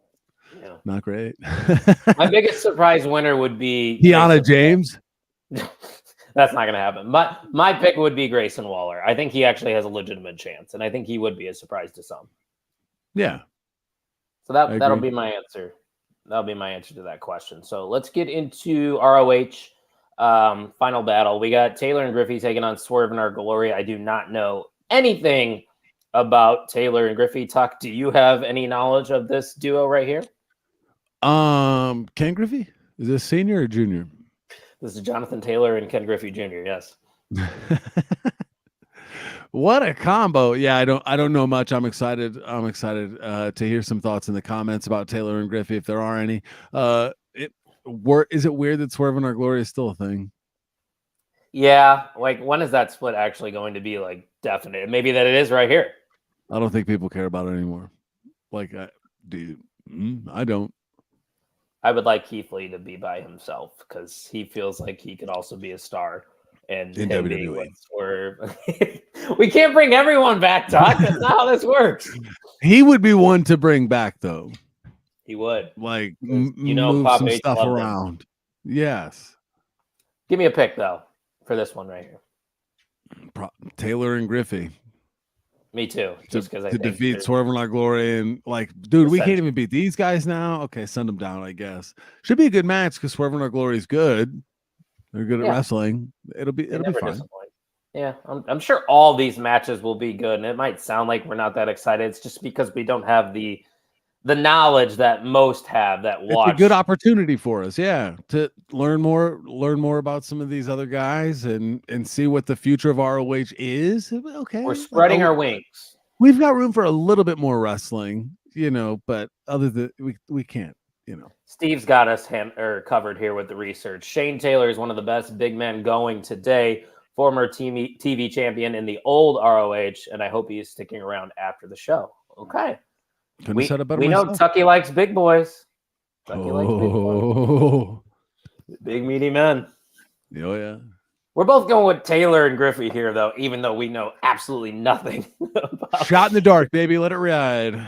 not great. My biggest surprise winner would be Deanna James. That's not going to happen. My pick would be Grayson Waller. I think he actually has a legitimate chance, and I think he would be a surprise to some. Yeah. So that'll be my answer. That'll be my answer to that question. So let's get into ROH Final Battle. We got Taylor and Griffey taking on Swerve and Our Glory. I do not know anything about Taylor and Griffey. Tuck, do you have any knowledge of this duo right here? Ken Griffey? Is this senior or junior? This is Jonathan Taylor and Ken Griffey Jr. Yes. What a combo. Yeah, I don't know much. I'm excited to hear some thoughts in the comments about Taylor and Griffey, if there are any. Is it weird that Swerve and Our Glory is still a thing? Yeah, like when is that split actually going to be like definite? Maybe that it is right here. I don't think people care about it anymore. Like, I don't. I would like Keith Lee to be by himself because he feels like he could also be a star. And in WWE. We can't bring everyone back, Doc. That's not how this works. He would be one to bring back, though. He would. Like, move Pop some H stuff loved around. Him. Yes. Give me a pick, though, for this one right here. Taylor and Griffey. Me too. Just because I think defeat Swerve and Our Glory, and like, dude, we can't even beat these guys now. Okay, send them down. I guess should be a good match because Swerve and Our Glory is good. They're good at wrestling. It'll be fine. Disappoint. Yeah, I'm sure all these matches will be good, and it might sound like we're not that excited. It's just because we don't have the knowledge that most have that watch. It's a good opportunity for us, to learn more about some of these other guys and see what the future of ROH is. Okay, we're spreading our wings. We've got room for a little bit more wrestling, but other than we can't. Steve's got us covered here with the research. Shane Taylor is one of the best big men going today, former TV champion in the old ROH, and I hope he is sticking around after the show. Okay. We know Tucky likes big boys. Tucky likes big boys. Big, meaty men. Oh, yeah. We're both going with Taylor and Griffey here, though, even though we know absolutely nothing about Shot in the dark, baby. Let it ride.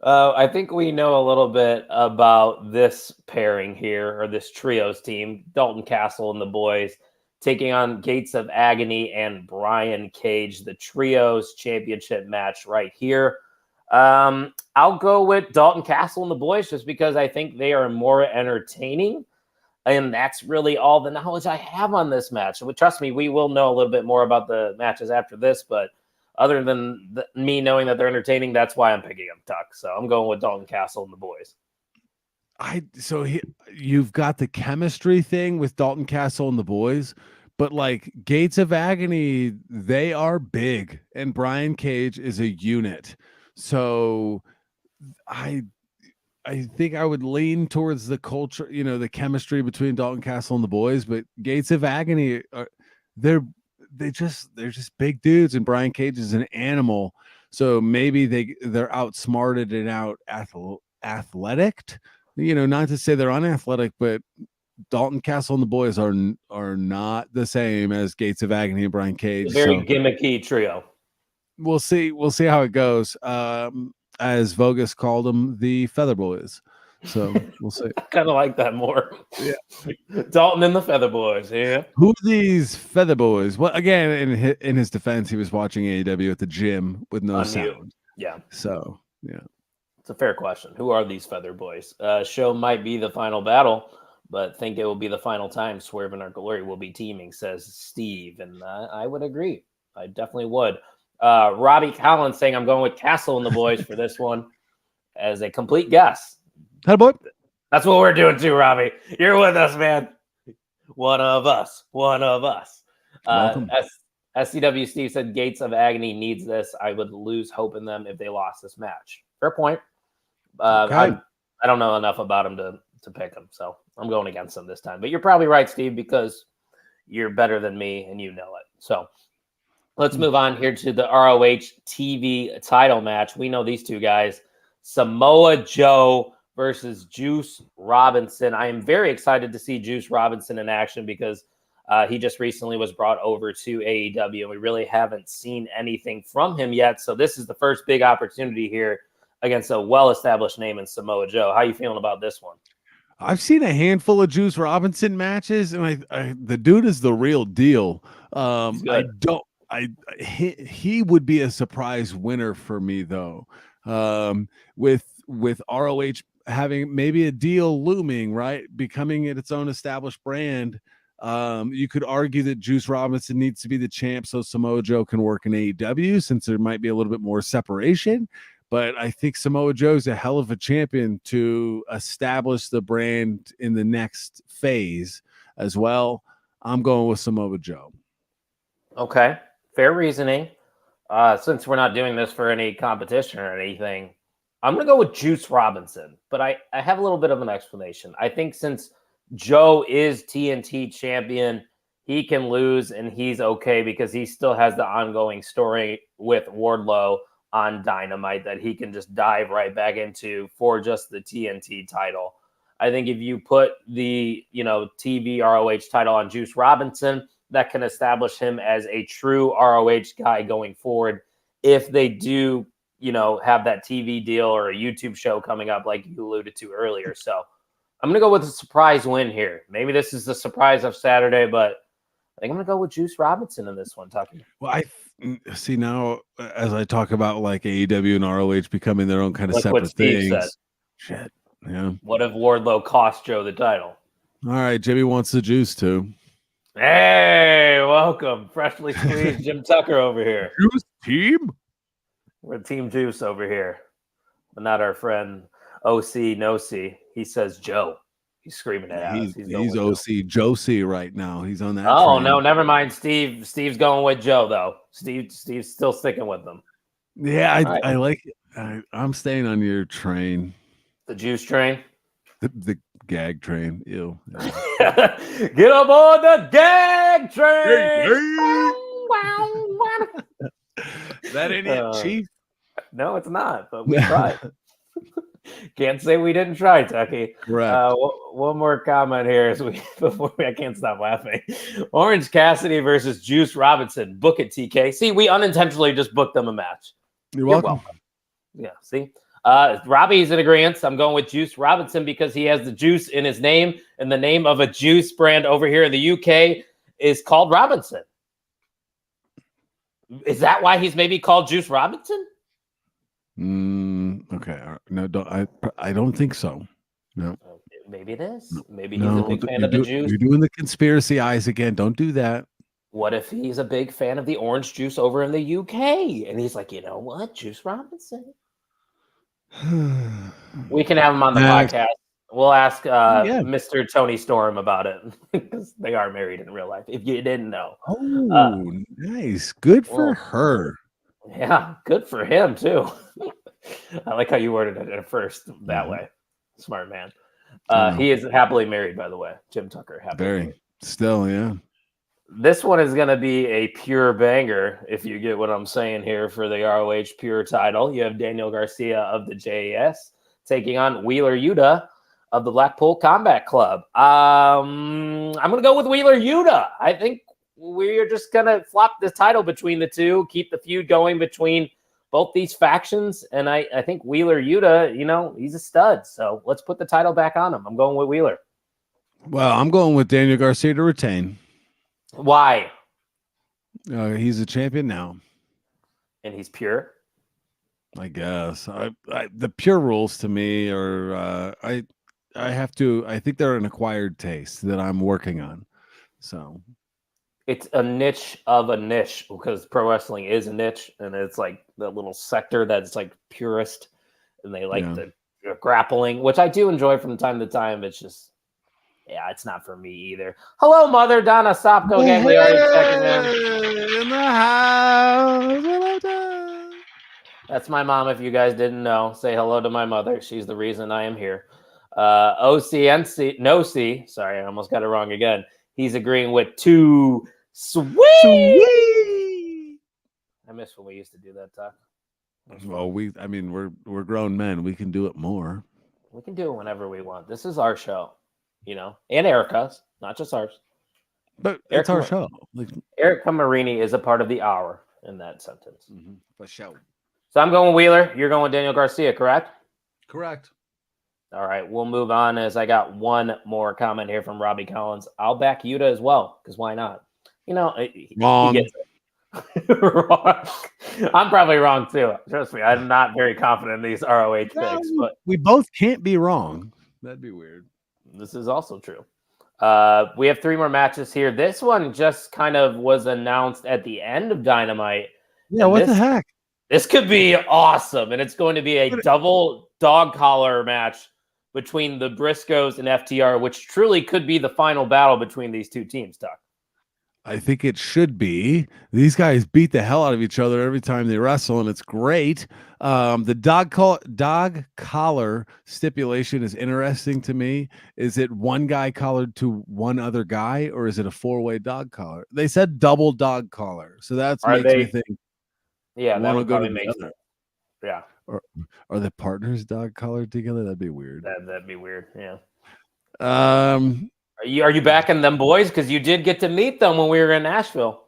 I think we know a little bit about this pairing here, or this trios team. Dalton Castle and the boys taking on Gates of Agony and Brian Cage, the trios championship match right here. I'll go with Dalton Castle and the boys just because I think they are more entertaining. And that's really all the knowledge I have on this match. And trust me, we will know a little bit more about the matches after this, but other than me knowing that they're entertaining, that's why I'm picking them, Tuck. So I'm going with Dalton Castle and the boys. You've got the chemistry thing with Dalton Castle and the boys, but like Gates of Agony, they are big, and Brian Cage is a unit. So I think I would lean towards the culture, the chemistry between Dalton Castle and the boys, but Gates of Agony they're just big dudes, and Brian Cage is an animal. So maybe they're outsmarted and out athletic. Not to say they're unathletic, but Dalton Castle and the boys are not the same as Gates of Agony and Brian Cage. Very gimmicky trio. We'll see how it goes. As Vogus called them, the Feather Boys. So we'll see. I kind of like that more. Yeah. Dalton and the Feather Boys. Yeah. Who are these Feather Boys? Well, again, in his defense, he was watching AEW at the gym with no sound. Yeah. So, yeah. It's a fair question. Who are these Feather Boys? Show might be the Final Battle. but think it will be the final time Swerve and our Glory will be teaming, says Steve. And I would agree. I definitely would. Robbie Collins saying I'm going with Castle and the boys for this one as a complete guess. Hey, boy. That's what we're doing too, Robbie. You're with us, man. One of us. Welcome. SCW Steve said Gates of Agony needs this. I would lose hope in them if they lost this match. Fair point. Okay. I don't know enough about him to pick him, so I'm going against him this time. But you're probably right, Steve, because you're better than me and you know it. So let's move on here to the ROH TV title match. We know these two guys, Samoa Joe versus Juice Robinson. I am very excited to see Juice Robinson in action because he just recently was brought over to AEW, and we really haven't seen anything from him yet. So this is the first big opportunity here against a well-established name in Samoa Joe. How are you feeling about this one? I've seen a handful of Juice Robinson matches, and the dude is the real deal. He would be a surprise winner for me though. With ROH having maybe a deal looming, right? Becoming its own established brand. You could argue that Juice Robinson needs to be the champ so Samoa Joe can work in AEW since there might be a little bit more separation. But I think Samoa Joe's a hell of a champion to establish the brand in the next phase as well. I'm going with Samoa Joe. Okay, fair reasoning. Since we're not doing this for any competition or anything, I'm going to go with Juice Robinson. But I have a little bit of an explanation. I think since Joe is TNT champion, he can lose and he's okay because he still has the ongoing story with Wardlow on Dynamite that he can just dive right back into for just the TNT title. I think if you put the, TV ROH title on Juice Robinson, that can establish him as a true ROH guy going forward. If they do, have that TV deal or a YouTube show coming up, like you alluded to earlier. So I'm going to go with a surprise win here. Maybe this is the surprise of Saturday, but I think I'm going to go with Juice Robinson in this one, Tucky. Well, I see now as I talk about like AEW and ROH becoming their own kind of separate things. Said. Shit. Yeah. What if Wardlow cost Joe the title? All right. Jimmy wants the juice too. Hey, welcome. Freshly squeezed Jim Tucker over here. Juice team? We're Team Juice over here, but not our friend OC Noc. He says Joe. He's screaming it out. He's OC Josie right now. He's on that. Oh, train. No, never mind. Steve's going with Joe, though. Steve's still sticking with them. Yeah, I like it. I'm staying on your train. The juice train? The gag train. Ew. Get up on the gag train! That ain't it, Chief. No, it's not, but we tried. Can't say we didn't try, Tucky. Correct. One more comment here I can't stop laughing. Orange Cassidy versus Juice Robinson. Book it, TK. See, we unintentionally just booked them a match. You're welcome. Yeah, see? Robbie's in agreement. I'm going with Juice Robinson because he has the juice in his name, and the name of a juice brand over here in the UK is called Robinson. Is that why he's maybe called Juice Robinson? Okay. No, I don't think so. No. Maybe it is. Maybe he's a big fan of the juice. You're doing the conspiracy eyes again. Don't do that. What if he's a big fan of the orange juice over in the UK? And he's like, you know what? Juice Robinson. We can have him on the podcast. We'll ask Mr. Tony Storm about it because they are married in real life. If you didn't know. Oh, nice. Good for her. Yeah, good for him too. I like how you worded it at first that way. Smart man. He is happily married, by the way. Jim Tucker. Very. Still, yeah. This one is going to be a pure banger, if you get what I'm saying here, for the ROH Pure title. You have Daniel Garcia of the JAS taking on Wheeler Yuta of the Blackpool Combat Club. I'm going to go with Wheeler Yuta. I think we're just going to flop the title between the two, keep the feud going between both these factions. And I think Wheeler Yuta, he's a stud. So let's put the title back on him. I'm going with Wheeler. Well, I'm going with Daniel Garcia to retain. Why? He's a champion now. And he's pure? I guess. The pure rules to me are I I think they're an acquired taste that I'm working on. So it's a niche of a niche because pro wrestling is a niche, and it's like the little sector that's like purist, and they like the grappling, which I do enjoy from time to time. It's just, it's not for me either. Hello, Mother Donna Sopko Gagliardi checking in the house. That's my mom. If you guys didn't know, say hello to my mother. She's the reason I am here. OCNC, no C. Sorry, I almost got it wrong again. He's agreeing with too sweet. I miss when we used to do that talk. Well, we're grown men. We can do it more. We can do it whenever we want. This is our show, and Erica's, not just ours. But it's our show. Erica Marini is a part of the hour in that sentence. Mm-hmm. For sure. So I'm going Wheeler. You're going with Daniel Garcia, correct? Correct. All right, we'll move on as I got one more comment here from Robbie Collins. I'll back Yuta as well, because why not? Wrong. He gets it. Wrong. I'm probably wrong too. Trust me, I'm not very confident in these ROH picks. But we both can't be wrong. That'd be weird. This is also true. We have 3 more matches here. This one just kind of was announced at the end of Dynamite. Yeah, what the heck? This could be awesome, and it's going to be a double dog collar match between the Briscoes and FTR, which truly could be the final battle between these two teams, Doc. I think it should be. These guys beat the hell out of each other every time they wrestle, and it's great. The dog collar stipulation is interesting to me. Is it one guy collared to one other guy, or is it a 4-way dog collar? They said double dog collar, so that makes me think. Yeah, that would probably make sense. Yeah. Or are the partners dog collared together? That'd be weird. That'd be weird. Yeah. Are Um. you backing them boys? Because you did get to meet them when we were in Nashville.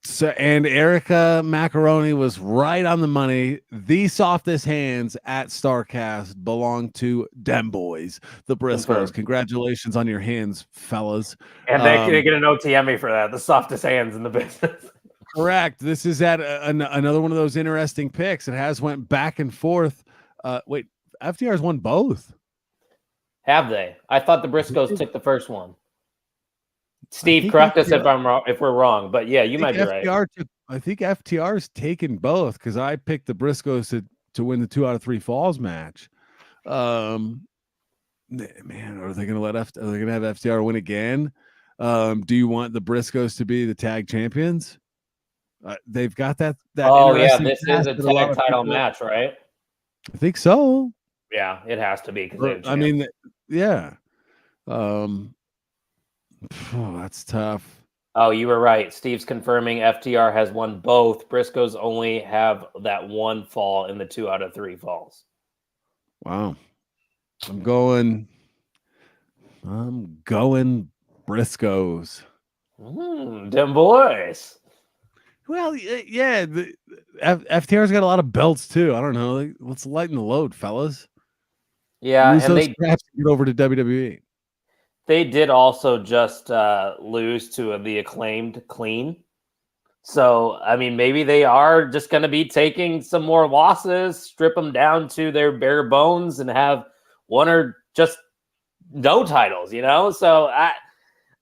So, and Erica Macaroni was right on the money. The softest hands at StarCast belong to them boys, the Briscoes. Congratulations on your hands, fellas. And they get an OTME for that. The softest hands in the business. Correct. This is at another one of those interesting picks. It has went back and forth. Wait, FTR's won both. Have they? I thought the Briscoes took the first one. Steve, correct us if I'm wrong, if we're wrong. But yeah, you might be right. I think FTR's taken both because I picked the Briscoes to win the 2 out of 3 falls match. Man, are they going to have FTR win again? Do you want the Briscoes to be the tag champions? They've got that. Oh yeah, this is a tag title match, right? I think so. Yeah, it has to be. I mean, yeah. That's tough. Oh, you were right. Steve's confirming FTR has won both. Briscoes only have that one fall in the 2 out of 3 falls. Wow. I'm going Briscoes. Them boys. Well, yeah. FTR's got a lot of belts too. I don't know. Let's lighten the load, fellas. Yeah, and they get over to WWE. They did also just lose to the Acclaimed Clean. So, I mean, maybe they are just going to be taking some more losses, strip them down to their bare bones, and have one or just no titles, So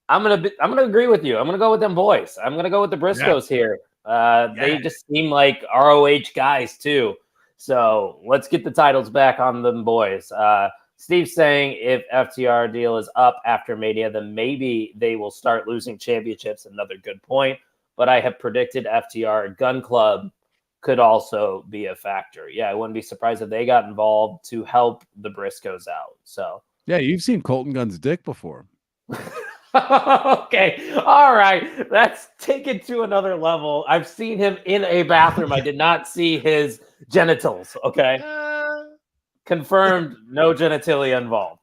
I'm gonna agree with you. I'm gonna go with them boys. I'm gonna go with the Briscoes here. They just seem like ROH guys too. So let's get the titles back on them boys. Steve's saying if FTR deal is up after Mania, then maybe they will start losing championships. Another good point. But I have predicted FTR Gun Club could also be a factor. Yeah, I wouldn't be surprised if they got involved to help the Briscoes out. So yeah, you've seen Colton Gunn's dick before. Okay. All right. Let's take it to another level. I've seen him in a bathroom. I did not see his genitals. Okay. Confirmed, no genitalia involved.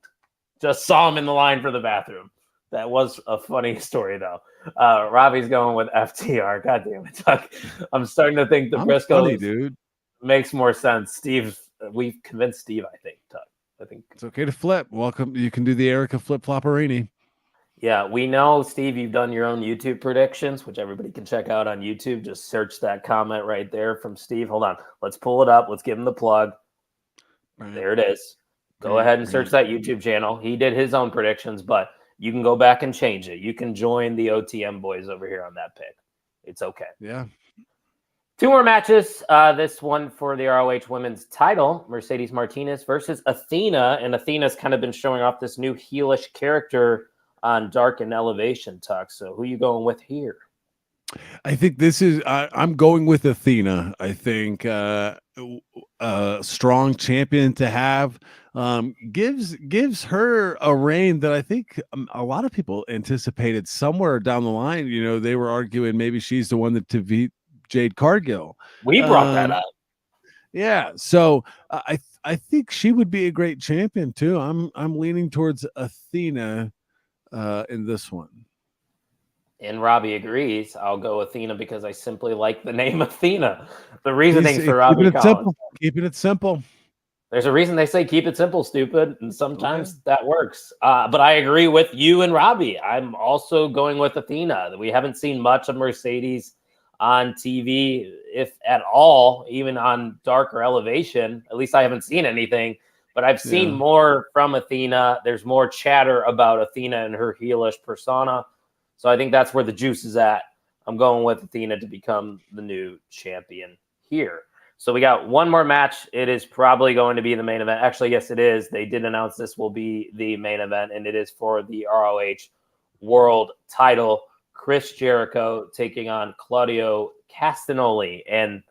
Just saw him in the line for the bathroom. That was a funny story, though. Robbie's going with FTR. God damn it, Doug. I'm starting to think the Briscoes dude makes more sense. Steve, we've convinced Steve, I think, Doug. I think it's okay to flip. Welcome. You can do the Erica flip flopperini. Yeah, we know, Steve, you've done your own YouTube predictions, which everybody can check out on YouTube. Just search that comment right there from Steve. Hold on. Let's pull it up. Let's give him the plug. There it is. Go ahead and search that YouTube channel. He did his own predictions, but you can go back and change it. You can join the OTM boys over here on that pick. It's okay. Yeah. 2 more matches. This one for the ROH Women's title, Mercedes Martinez versus Athena. And Athena's kind of been showing off this new heelish character on Dark and Elevation, Tuck. So who are you going with here? I think this is I'm going with Athena. I think a strong champion to have gives her a reign that I think a lot of people anticipated somewhere down the line. You know, they were arguing maybe she's the one that to beat Jade Cargill. We brought that up. Yeah, so I think she would be a great champion too. I'm leaning towards Athena in this one. And Robbie agrees. I'll go Athena because I simply like the name Athena. The reasoning for Robbie Keeping it simple. There's a reason they say keep it simple, stupid, and sometimes that works. But I agree with you and Robbie. I'm also going with Athena. We haven't seen much of Mercedes on TV, if at all, even on Dark or Elevation. At least I haven't seen anything. But I've seen more from Athena. There's more chatter about Athena and her heelish persona. So I think that's where the juice is at. I'm going with Athena to become the new champion here. So we got one more match. It is probably going to be the main event. Actually, yes, it is. They did announce this will be the main event, and it is for the ROH World title. Chris Jericho taking on Claudio Castagnoli. And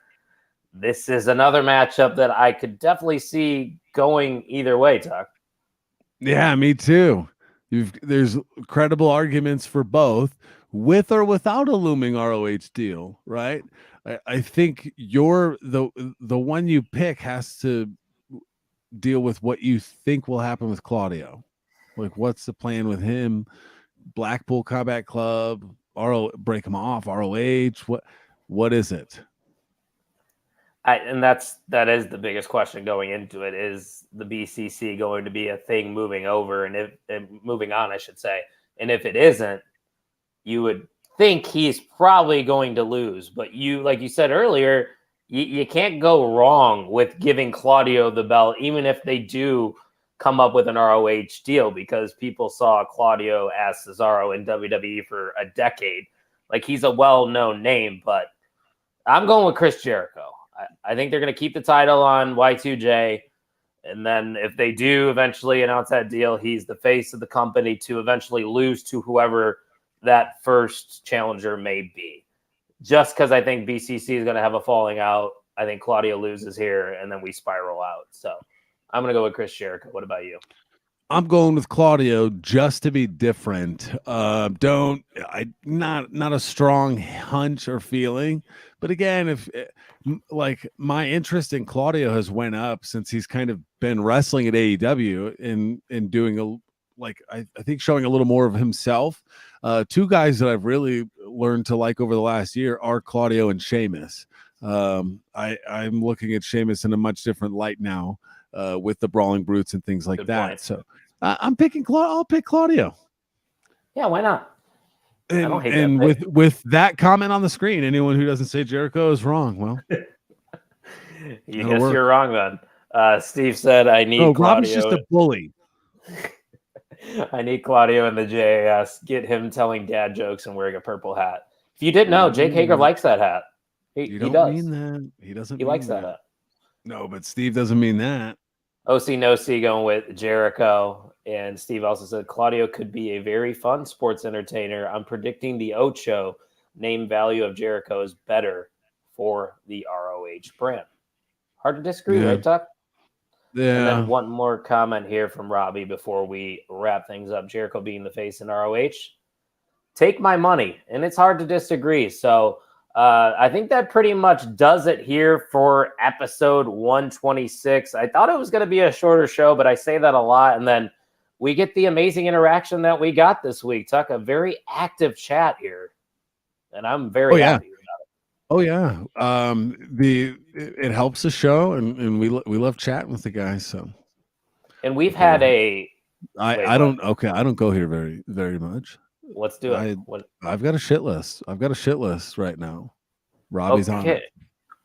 this is another matchup that I could definitely see going either way, Tuck. Yeah, me too. There's credible arguments for both, with or without a looming ROH deal, right? I think the one you pick has to deal with what you think will happen with Claudio. Like, what's the plan with him? Blackpool Combat Club, break him off, ROH. What is it? That is the biggest question going into it. Is the BCC going to be a thing moving over and moving on, I should say? And if it isn't, you would think he's probably going to lose. But like you said earlier, you can't go wrong with giving Claudio the belt, even if they do come up with an ROH deal, because people saw Claudio as Cesaro in WWE for a decade. Like, he's a well-known name, but I'm going with Chris Jericho. I think they're going to keep the title on Y2J. And then if they do eventually announce that deal, he's the face of the company to eventually lose to whoever that first challenger may be. Just because I think BCC is going to have a falling out. I think Claudio loses here, and then we spiral out. So I'm going to go with Chris Jericho. What about you? I'm going with Claudio just to be different. Not a strong hunch or feeling, but again, if like my interest in Claudio has went up since he's kind of been wrestling at AEW and doing I think showing a little more of himself. 2 guys that I've really learned to like over the last year are Claudio and Sheamus. I'm looking at Sheamus in a much different light now. With the Brawling Brutes and things like Good that. Point. So I'm picking I'll pick Claudio. Yeah, why not? And, I don't hate and that with that comment on the screen, anyone who doesn't say Jericho is wrong. Well, you're wrong then. Steve said, I need Claudio. Robin's just a bully. I need Claudio in the JAS. Get him telling dad jokes and wearing a purple hat. If you didn't know, Jake Hager likes that hat. He does. Mean that. He doesn't. He likes that hat. No, but Steve doesn't mean that. OC No C going with Jericho. And Steve also said Claudio could be a very fun sports entertainer. I'm predicting the Ocho name value of Jericho is better for the ROH brand. Hard to disagree, right, Tuck? Yeah. And then one more comment here from Robbie before we wrap things up. Jericho being the face in ROH. Take my money. And it's hard to disagree. So I think that pretty much does it here for episode 126. I thought it was going to be a shorter show, but I say that a lot. And then we get the amazing interaction that we got this week. Tuck, a very active chat here. And I'm very happy about it. Oh, yeah. It helps the show, and we love chatting with the guys. So, and we've had I don't go here very, very much. Let's do it. I've got a shit list. Right now. Robbie's on it.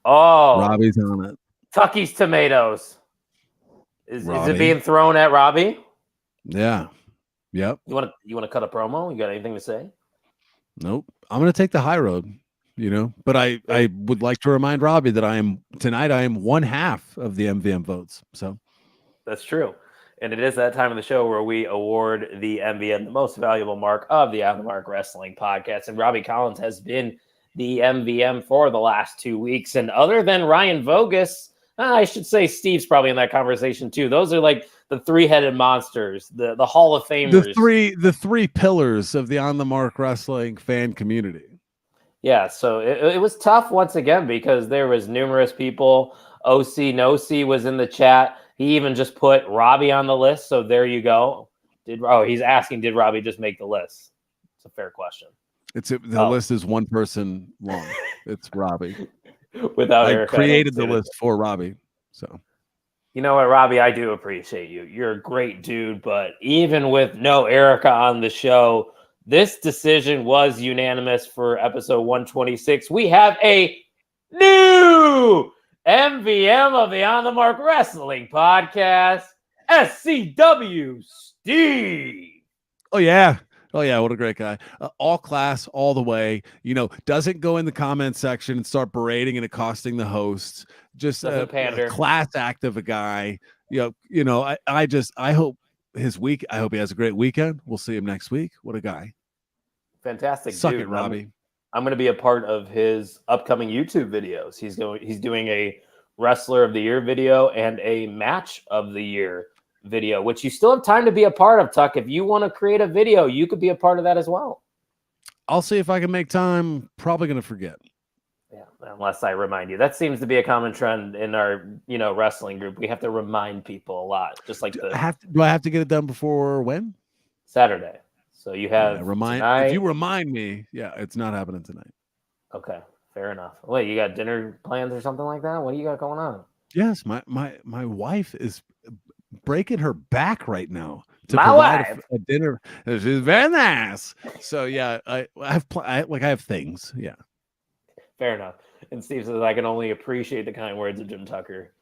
Oh, Robbie's on it. Tucky's tomatoes. Is it being thrown at Robbie? Yeah. Yep. You want to cut a promo? You got anything to say? Nope. I'm going to take the high road, but I would like to remind Robbie that I am 1/2 of the MVM votes. So that's true. And it is that time of the show where we award the MVM, the most valuable mark of the On the Mark Wrestling podcast. And Robbie Collins has been the MVM for the last 2 weeks. And other than Ryan Vogus, I should say Steve's probably in that conversation too. Those are like the three-headed monsters, the Hall of Famers. The three pillars of the On the Mark Wrestling fan community. Yeah, so it was tough once again because there was numerous people. OC Noc was in the chat. He even just put Robbie on the list. So there you go. He's asking, did Robbie just make the list? It's a fair question. The list is one person long. It's Robbie. Without I created the list for Robbie. So you know what, Robbie, I do appreciate you. You're a great dude, but even with no Erica on the show, this decision was unanimous for episode 126. We have a new MVM of the On the Mark Wrestling podcast, SCW Steve. Oh, yeah. What a great guy. All class, all the way. Doesn't go in the comment section and start berating and accosting the hosts. Just a class act of a guy. I hope I hope he has a great weekend. We'll see him next week. What a guy. Fantastic. Suck dude. it, Robbie. I'm going to be a part of his upcoming YouTube videos. He's doing a Wrestler of the Year video and a Match of the Year video, which you still have time to be a part of, Tuck. If you want to create a video, you could be a part of that as well. I'll see if I can make time. Probably going to forget. Yeah, unless I remind you. That seems to be a common trend in our, wrestling group. We have to remind people a lot, just like do I have to get it done before when? Saturday. So you have if you remind me, it's not happening tonight. Okay, fair enough. Wait, you got dinner plans or something like that? What do you got going on? Yes, my wife is breaking her back right now to provide a dinner. She's very nice. So I have things. Yeah, fair enough. And Steve says I can only appreciate the kind words of Jim Tucker.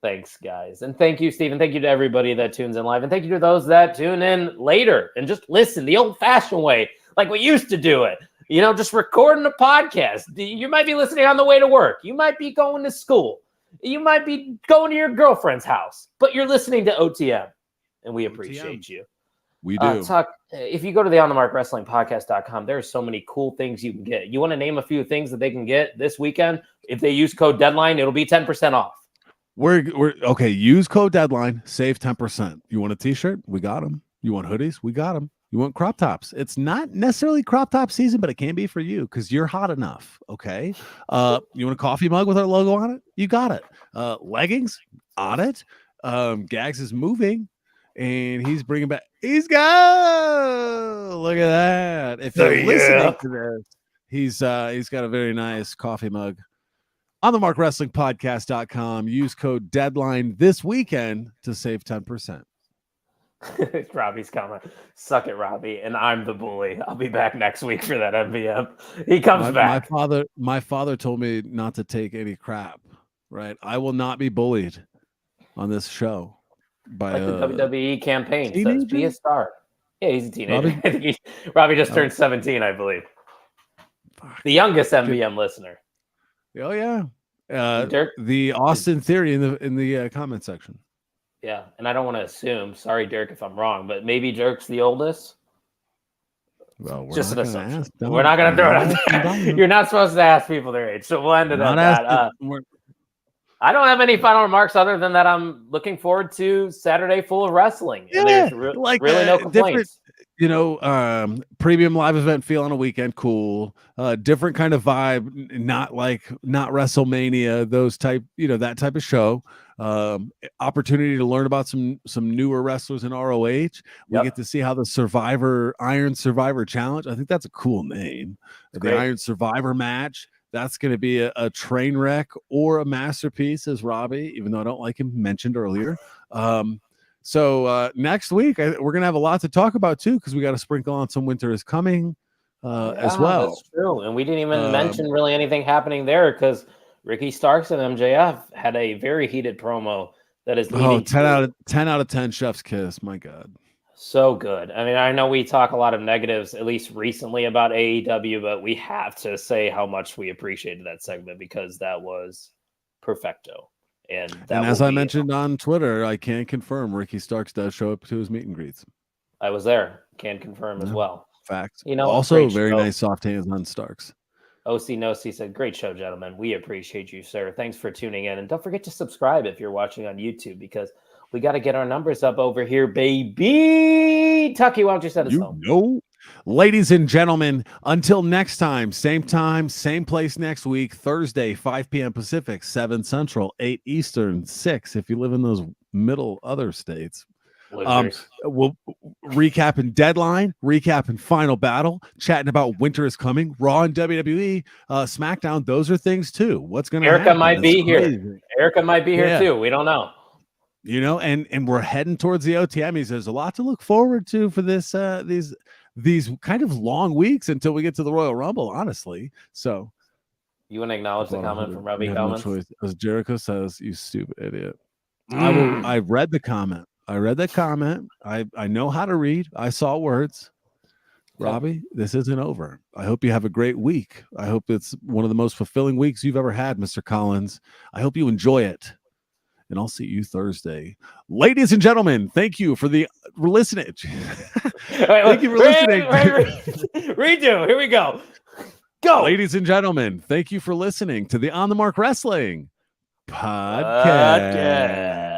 Thanks, guys. And thank you, Steve. And thank you to everybody that tunes in live. And thank you to those that tune in later and just listen the old-fashioned way, like we used to do it. Just recording a podcast. You might be listening on the way to work. You might be going to school. You might be going to your girlfriend's house. But you're listening to OTM. And we appreciate you. We do. Tuck, if you go to the onthemarkwrestlingpodcast.com, there are so many cool things you can get. You want to name a few things that they can get this weekend? If they use code DEADLINE, it'll be 10% off. We're okay. Use code DEADLINE, save 10%. You want a t-shirt? We got them. You want hoodies? We got them. You want crop tops? It's not necessarily crop top season, but it can be for you because you're hot enough. Okay. You want a coffee mug with our logo on it? You got it. Leggings on it. Gags is moving and he's bringing back. He's go. Look at that. If you're listening to this, he's got a very nice coffee mug. On the markwrestlingpodcast.com, use code DEADLINE this weekend to save 10%. Robbie's comment. Suck it, Robbie. And I'm the bully. I'll be back next week for that MVM. He comes back. My father told me not to take any crap, right? I will not be bullied on this show by the WWE campaign says, be a star. Yeah, he's a teenager. Robbie just turned 17, I believe. The youngest MVM listener. Oh yeah, Dirk, the Austin Theory in the comment section. Yeah, and I don't want to assume. Sorry, Dirk, if I'm wrong, but maybe Dirk's the oldest. Well, just an assumption. We're not going to throw it out there. You're not supposed to ask people their age, so we'll end it at that. I don't have any final remarks other than that I'm looking forward to Saturday full of wrestling. And there's really no complaints. Premium live event feel on a weekend, cool. Different kind of vibe, not WrestleMania, those type, that type of show. Opportunity to learn about some newer wrestlers in ROH. We get to see how the Iron Survivor Challenge. I think that's a cool name. The Iron Survivor match. That's going to be a train wreck or a masterpiece, as Robbie, even though I don't like him, mentioned earlier. So next week, we're going to have a lot to talk about, too, because we got to sprinkle on some Winter is Coming as well. That's true. And we didn't even mention really anything happening there because Ricky Starks and MJF had a very heated promo that is leading 10 out of 10 chef's kiss. My God. So good. I mean, I know we talk a lot of negatives, at least recently, about AEW, but we have to say how much we appreciated that segment because that was perfecto. And as I mentioned on Twitter, I can confirm Ricky Starks does show up to his meet and greets. I was there. Can confirm as well. Fact. Also, very nice soft hands on Starks. OC Nosi said, great show, gentlemen. We appreciate you, sir. Thanks for tuning in. And don't forget to subscribe if you're watching on YouTube because we got to get our numbers up over here, baby. Tucky, why don't you set us home? Ladies and gentlemen, until next time, same place next week, Thursday, 5 p.m. Pacific, 7 Central, 8 Eastern, 6 if you live in those middle other states. We'll recapping Deadline, recapping Final Battle, chatting about Winter is Coming, Raw and WWE, SmackDown. Those are things too. What's going to happen? Erica might be here. Erica might be here too. We don't know. And we're heading towards the OTMs. There's a lot to look forward to for this these kind of long weeks until we get to the Royal Rumble, honestly. So you want to acknowledge the comment from Robbie Collins? As Jericho says, you stupid idiot. I read the comment. I know how to read. I saw words. Robbie, this isn't over. I hope you have a great week. I hope it's one of the most fulfilling weeks you've ever had, Mr. Collins. I hope you enjoy it. And I'll see you Thursday. Ladies and gentlemen, thank you for the listening. Thank you for listening. Redo. Here we go. Go. Ladies and gentlemen, thank you for listening to the On the Mark Wrestling Podcast.